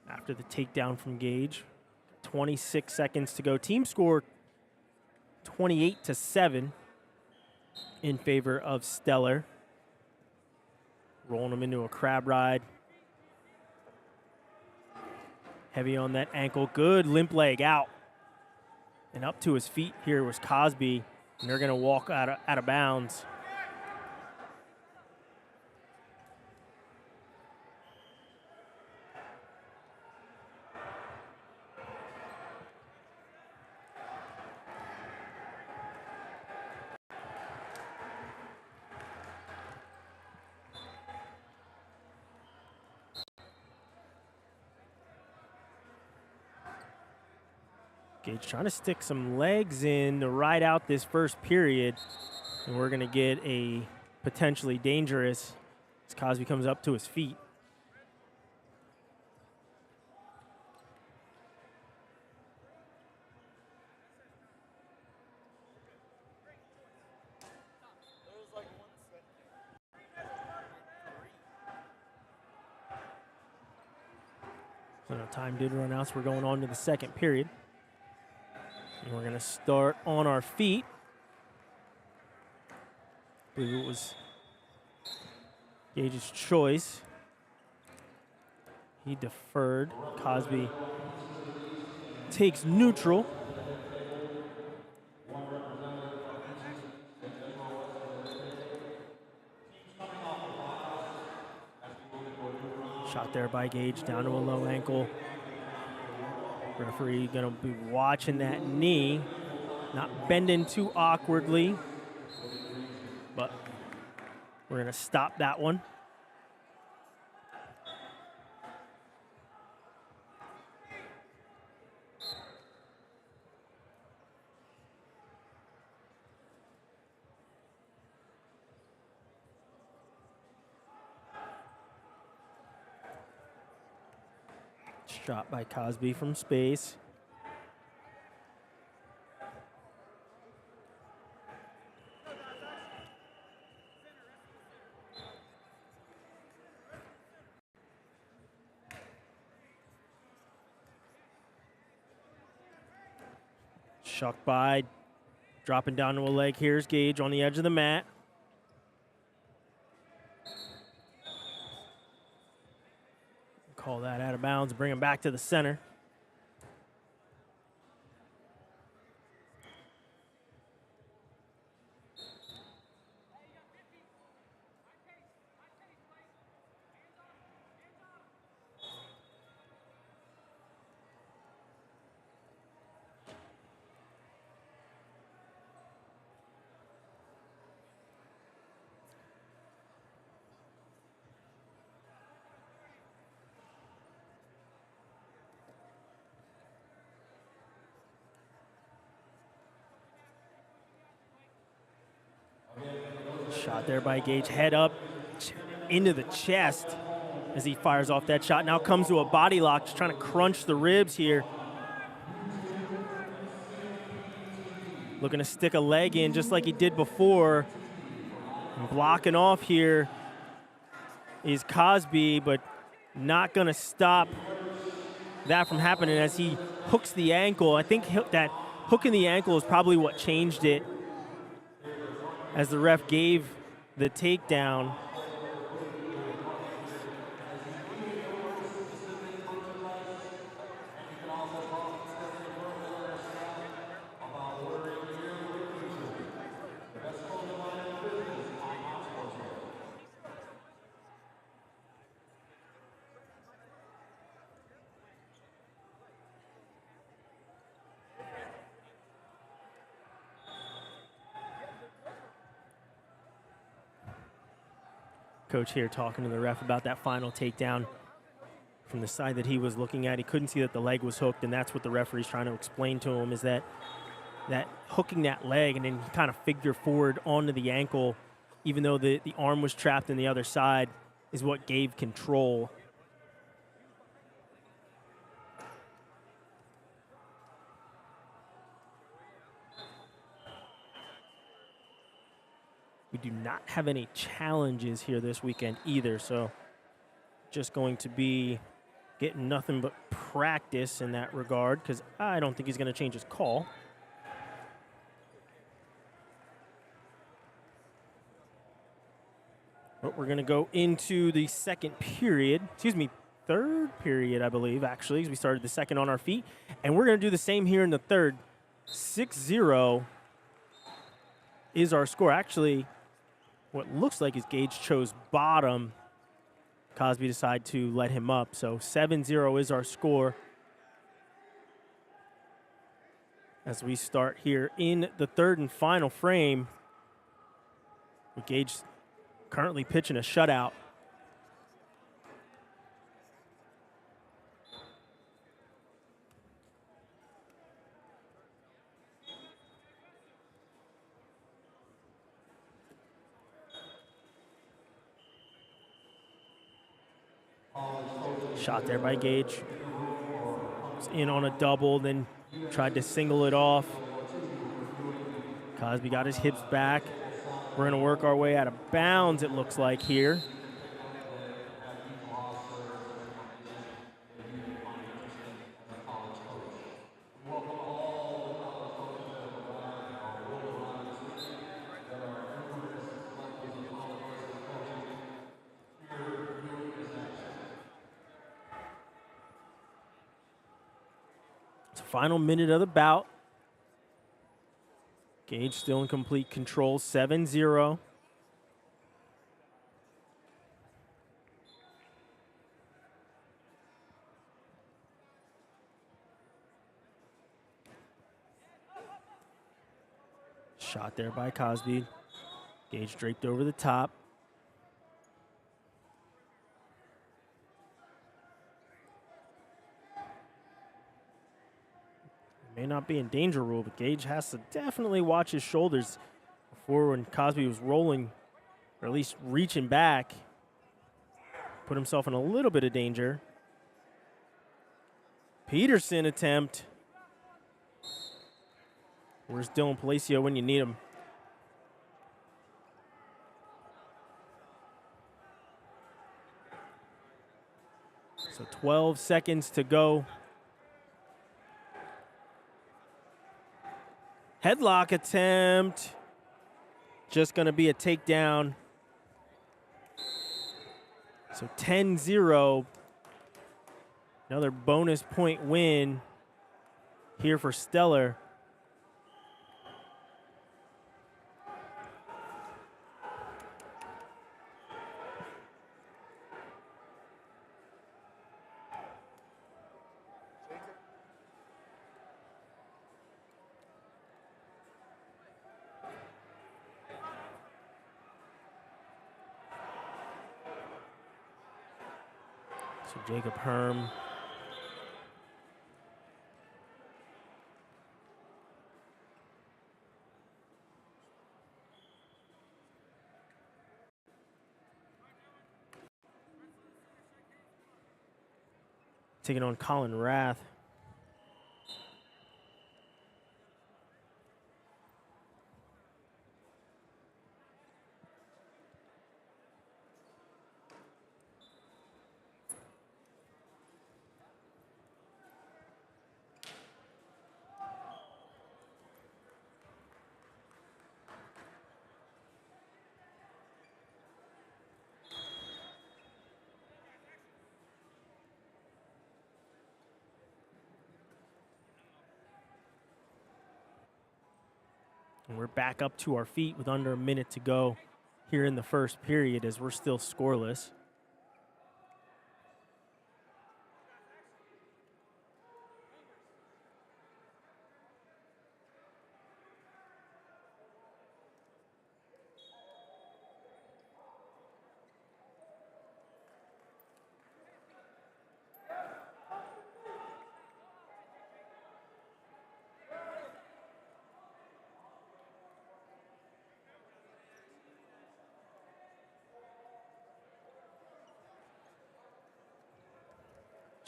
After the takedown from Gage. 26 seconds to go. Team score 28-7 in favor of Stellar. Rolling him into a crab ride. Heavy on that ankle. Good limp leg out. And up to his feet here was Cosby, and they're going to walk out of bounds. Gage trying to stick some legs in to ride out this first period. And we're going to get a potentially dangerous as Cosby comes up to his feet. So time did run out, so we're going on to the second period. And we're going to start on our feet. I believe it was Gage's choice. He deferred. Cosby takes neutral. Shot there by Gage down to a low ankle. Referee gonna be watching that knee, not bending too awkwardly, but we're gonna stop that one. Shot by Cosby from space. Shucked by, dropping down to a leg. Here's Gage on the edge of the mat. Call that out of bounds, bring him back to the center. Shot there by Gage, head up into the chest as he fires off that shot. Now comes to a body lock, just trying to crunch the ribs here. Looking to stick a leg in just like he did before. And blocking off here is Cosby, but not going to stop that from happening as he hooks the ankle. I think that hook in the ankle is probably what changed it as the ref gave the takedown. Coach here talking to the ref about that final takedown from the side that he was looking at. He couldn't see that the leg was hooked, and that's what the referee's trying to explain to him, is that hooking that leg and then he kind of figure forward onto the ankle, even though the arm was trapped in the other side, is what gave control. We do not have any challenges here this weekend either, so just going to be getting nothing but practice in that regard, because I don't think he's going to change his call. But we're going to go into the third period, I believe, actually, as we started the second on our feet. And we're going to do the same here in the third. 6-0 is our score. Actually, what looks like is Gage chose bottom. Cosby decided to let him up. So 7-0 is our score as we start here in the third and final frame, with Gage currently pitching a shutout. Shot there by Gage. Was in on a double, then tried to single it off. Cosby got his hips back. We're going to work our way out of bounds, it looks like, here. Final minute of the bout. Gage still in complete control, 7-0. Shot there by Cosby. Gage draped over the top. May not be in danger rule, but Gage has to definitely watch his shoulders before when Cosby was rolling, or at least reaching back, put himself in a little bit of danger. Peterson attempt. Where's Dylan Palacio when you need him? So 12 seconds to go. Headlock attempt. Just going to be a takedown. So 10-0. Another bonus point win here for Stellar. So Jacob Herm. Taking on Colin Rath. And we're back up to our feet with under a minute to go here in the first period as we're still scoreless.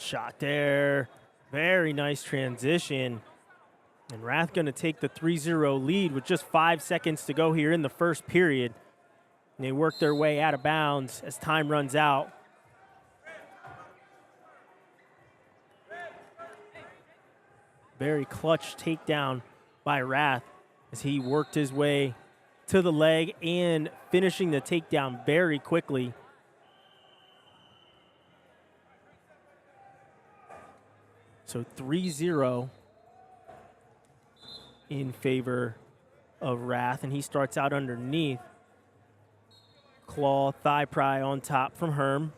Shot there. Very nice transition. And Rath going to take the 3-0 lead with just 5 seconds to go here in the first period. And they work their way out of bounds as time runs out. Very clutch takedown by Rath as he worked his way to the leg and finishing the takedown very quickly. So 3-0 in favor of Rath, and he starts out underneath. Claw, thigh pry on top from Herm.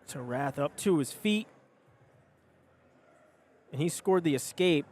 So Rath up to his feet. And he scored the escape.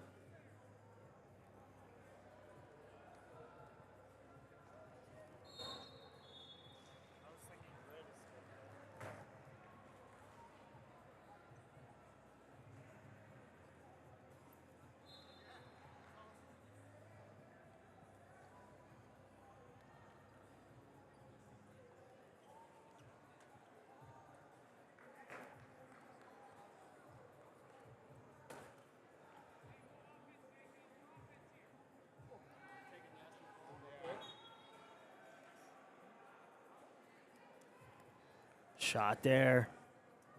shot there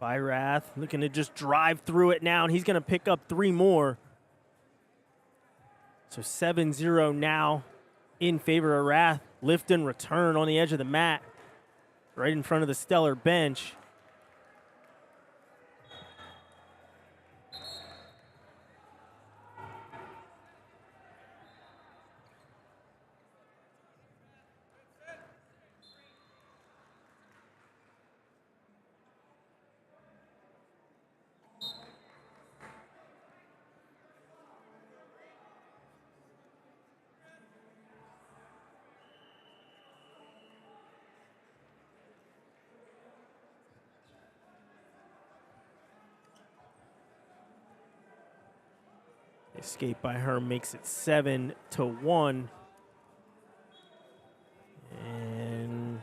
by Rath. Looking to just drive through it now, and he's going to pick up 3 more. So 7-0 now in favor of Rath. Lift and return on the edge of the mat, right in front of the Stellar bench. Escape by Herm makes it 7-1. And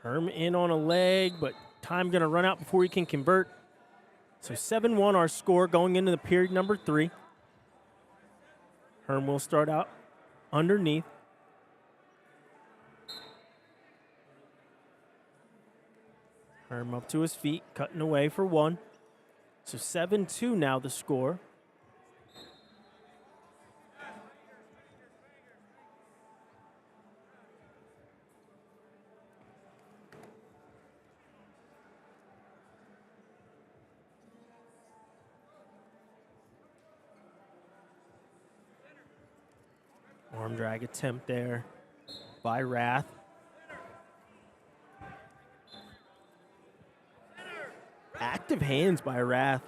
Herm in on a leg, but time going to run out before he can convert. So 7-1 our score going into the period number 3. Herm will start out underneath. Herm up to his feet, cutting away for 1. So 7-2 now the score. Arm drag attempt there by Rath. Active hands by Rath.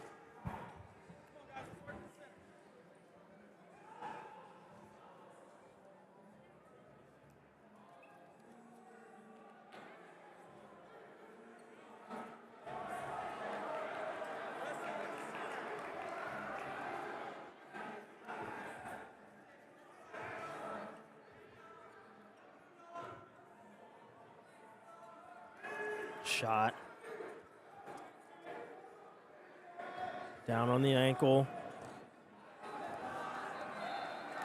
Shot. Down on the ankle.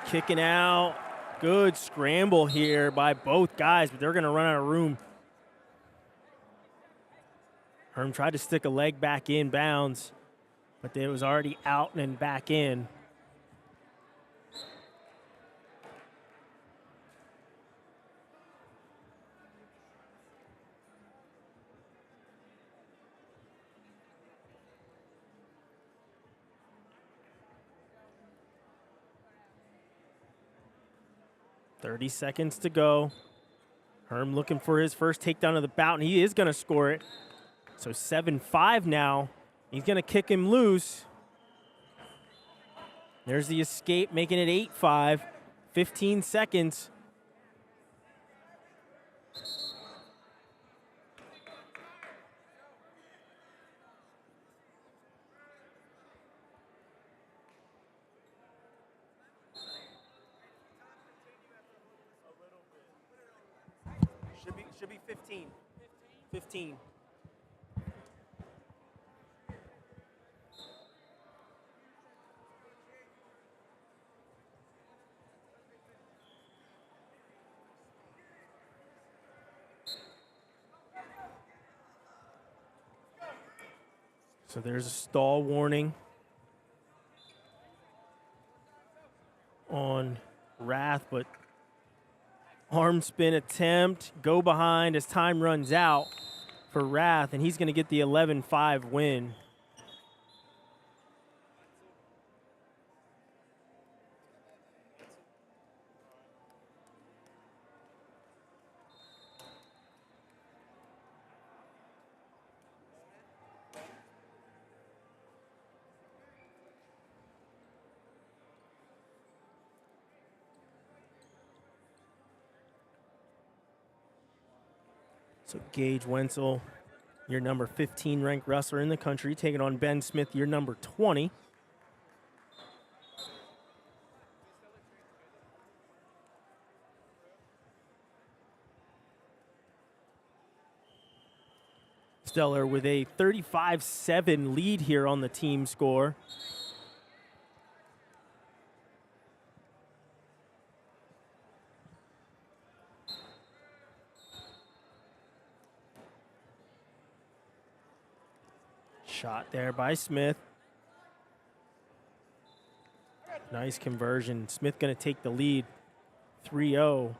Kicking out. Good scramble here by both guys, but they're going to run out of room. Herm tried to stick a leg back in bounds, but it was already out and back in. .30 seconds to go. Herm looking for his first takedown of the bout, and he is going to score it. So 7-5 now. He's going to kick him loose. There's the escape, making it 8-5. 15 seconds. Should be 15. 15. So there's a stall warning on Rath, but arm spin attempt, go behind as time runs out for Rath, and he's going to get the 11-5 win. So Gage Wenzel, your number 15 ranked wrestler in the country, taking on Ben Smith, your number 20. Stellar with a 35-7 lead here on the team score. Shot there by Smith. Nice conversion. Smith going to take the lead, 3-0.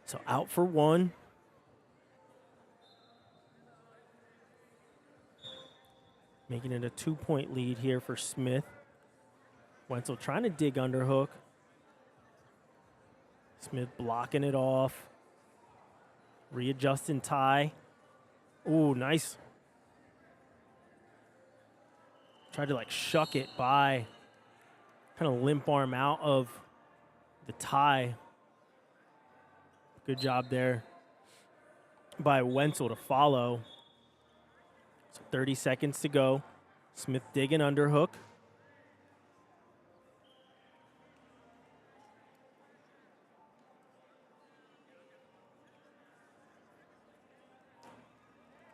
So out for one. Making it a 2-point lead here for Smith. Wenzel trying to dig underhook. Smith blocking it off. Readjusting tie. Ooh, nice. Tried to like shuck it by. Kind of limp arm out of the tie. Good job there by Wenzel to follow. So 30 seconds to go. Smith digging underhook.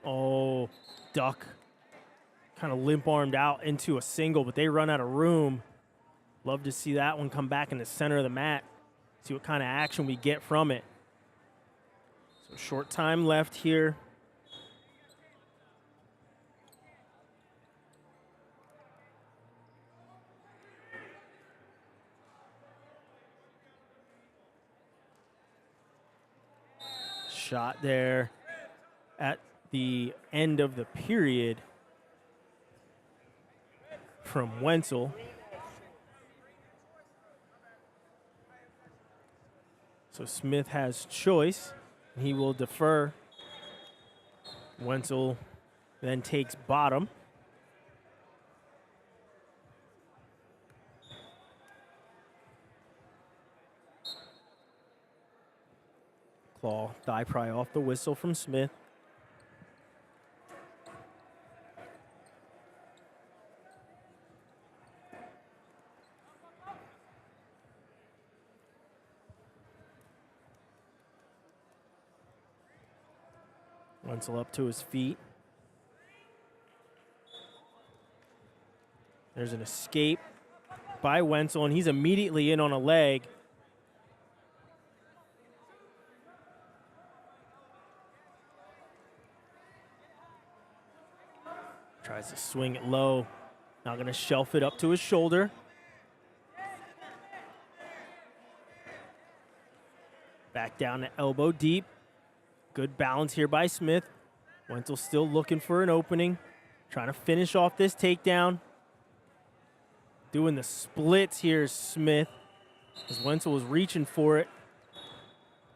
Oh, duck. Kind of limp armed out into a single, but they run out of room. Love to see that one come back in the center of the mat. See what kind of action we get from it. So short time left here. Shot there at the end of the period from Wenzel. So Smith has choice. He will defer. Wenzel then takes bottom. Claw, thigh pry off the whistle from Smith. Wenzel up to his feet. There's an escape by Wenzel, and he's immediately in on a leg. Tries to swing it low. Not going to shelf it up to his shoulder. Back down to elbow deep. Good balance here by Smith. Wenzel still looking for an opening. Trying to finish off this takedown. Doing the splits here is Smith. As Wenzel was reaching for it.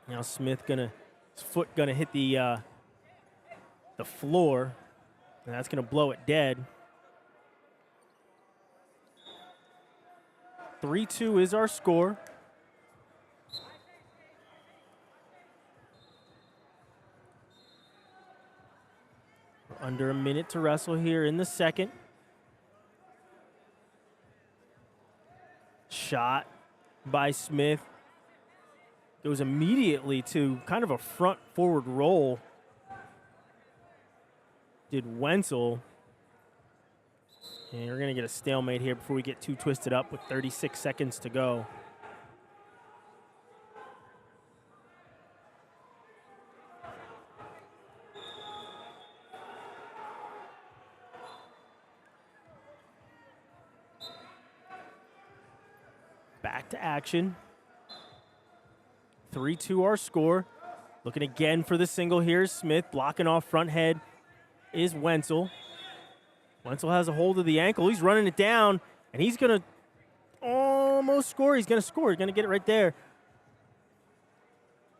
Now Smith his foot gonna hit the floor. And that's gonna blow it dead. 3-2 is our score. Under a minute to wrestle here in the second. Shot by Smith. Goes immediately to kind of a front forward roll. Did Wenzel. And we're going to get a stalemate here before we get too twisted up with 36 seconds to go. Back to action. 3-2 our score. Looking again for the single here is Smith. Blocking off front head is Wenzel. Wenzel has a hold of the ankle. He's running it down, and he's going to almost score. He's going to score. He's going to get it right there.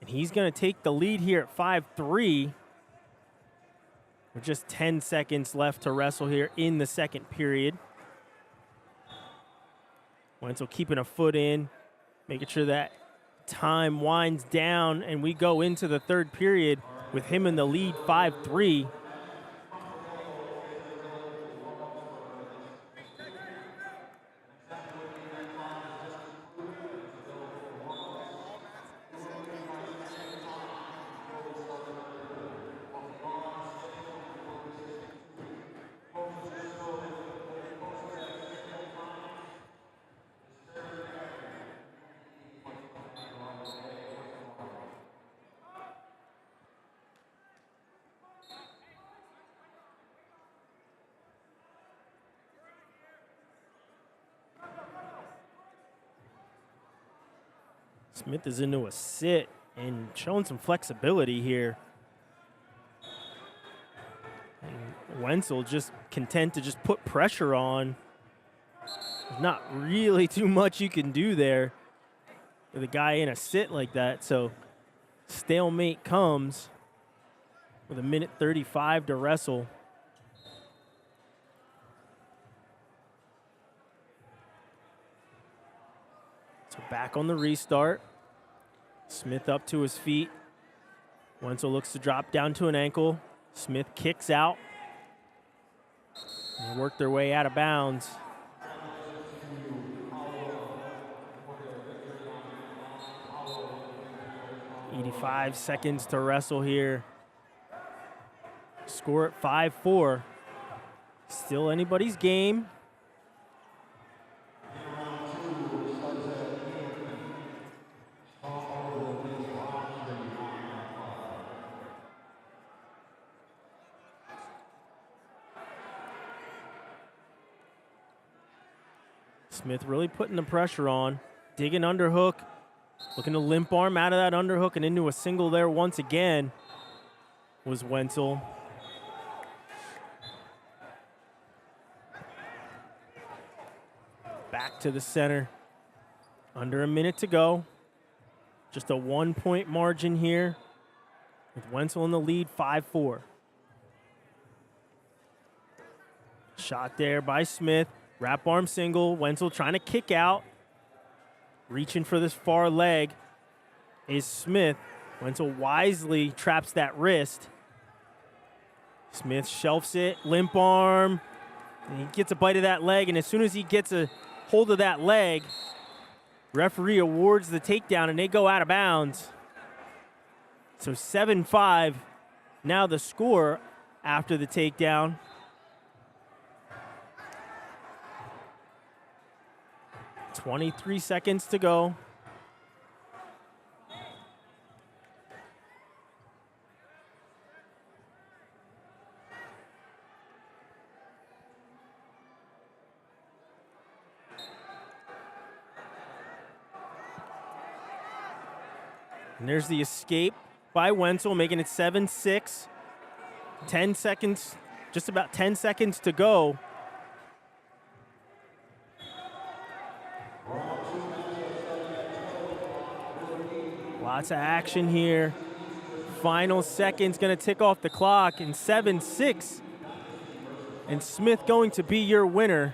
And he's going to take the lead here at 5-3. With just 10 seconds left to wrestle here in the second period. Wenzel keeping a foot in, making sure that time winds down, and we go into the third period with him in the lead 5-3. Smith is into a sit and showing some flexibility here. And Wenzel just content to just put pressure on. There's not really too much you can do there with a guy in a sit like that. So stalemate comes with 1:35 to wrestle. So back on the restart. Smith up to his feet. Wenzel looks to drop down to an ankle. Smith kicks out. They work their way out of bounds. "85 seconds to wrestle here. Score at 5-4. Still anybody's game. Smith really putting the pressure on. Digging underhook. Looking to limp arm out of that underhook and into a single there once again was Wenzel. Back to the center. Under a minute to go. Just a 1-point margin here with Wenzel in the lead, 5-4. Shot there by Smith. Wrap arm single. Wenzel trying to kick out. Reaching for this far leg is Smith. Wenzel wisely traps that wrist. Smith shelves it. Limp arm. And he gets a bite of that leg. And as soon as he gets a hold of that leg, referee awards the takedown and they go out of bounds. So 7-5. Now the score after the takedown. .23 seconds to go. And there's the escape by Wenzel, making it 7-6. 10 seconds, just about 10 seconds to go. Lots of action here. Final seconds going to tick off the clock, and 7-6. And Smith going to be your winner.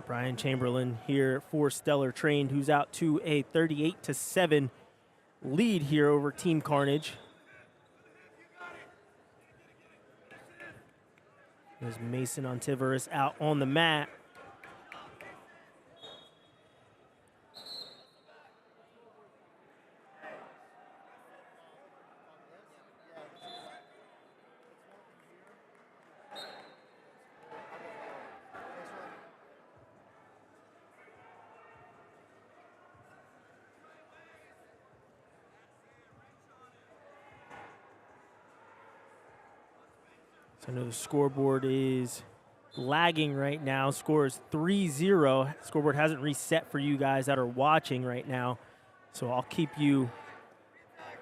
Brian Chamberlain here for Stellar Trained, who's out to a 38-7 lead here over Team Carnage. There's Mason Antivorus out on the mat. I know the scoreboard is lagging right now. Score is 3-0. Scoreboard hasn't reset for you guys that are watching right now. So I'll keep you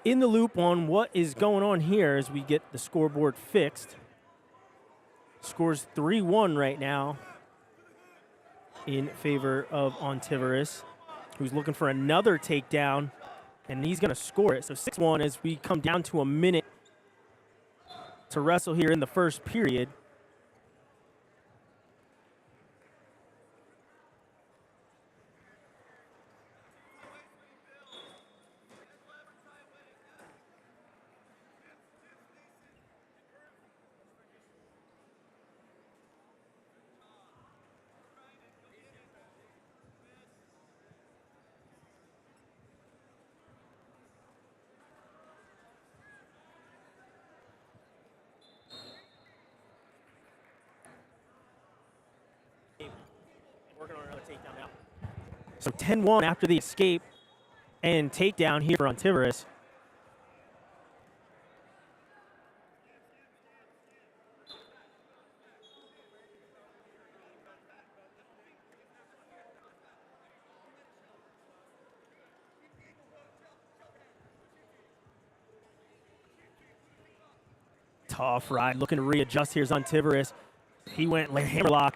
in the loop on what is going on here as we get the scoreboard fixed. Scores 3-1 right now in favor of Antivorus, who's looking for another takedown, and he's going to score it. So 6-1 as we come down to a minute to wrestle here in the first period. Working on another takedown now. So 10-1 after the escape and takedown here for Antivorus. Tough ride, looking to readjust. Here's Antivorus. He went like hammerlock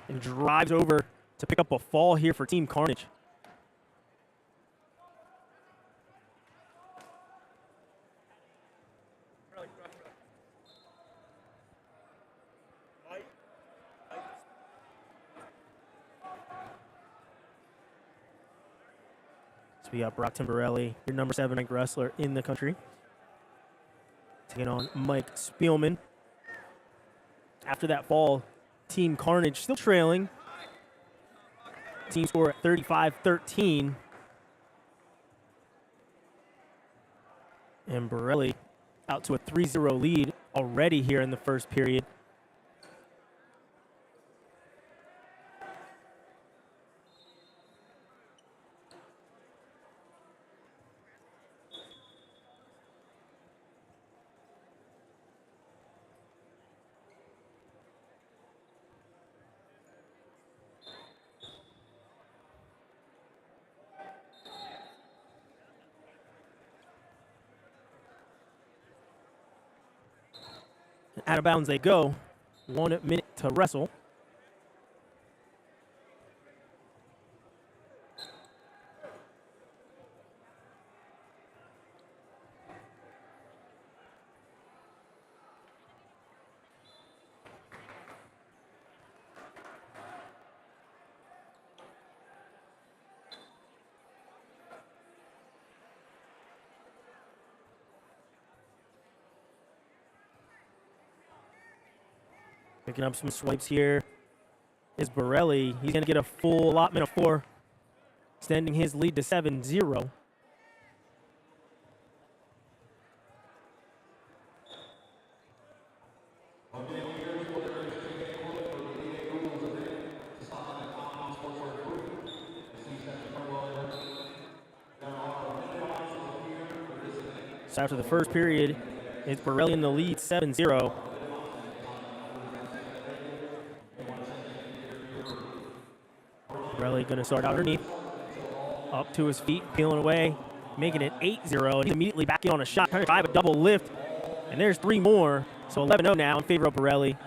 and drives over to pick up a fall here for Team Carnage. So we got Brock Timberelli, your number 7 ranked wrestler in the country, taking on Mike Spielman. After that fall, Team Carnage still trailing. Team score at 35-13. And Borelli out to a 3-0 lead already here in the first period. Out of bounds they go. 1 minute to wrestle. Picking up some swipes here is Borelli. He's going to get a full allotment of 4, extending his lead to 7-0. So after the first period, it's Borelli in the lead, 7-0. Borelli going to start out underneath, up to his feet, peeling away, making it 8-0. And he's immediately back in on a shot, trying to drive a double lift. And there's 3 more. So 11-0 now in favor of Borelli.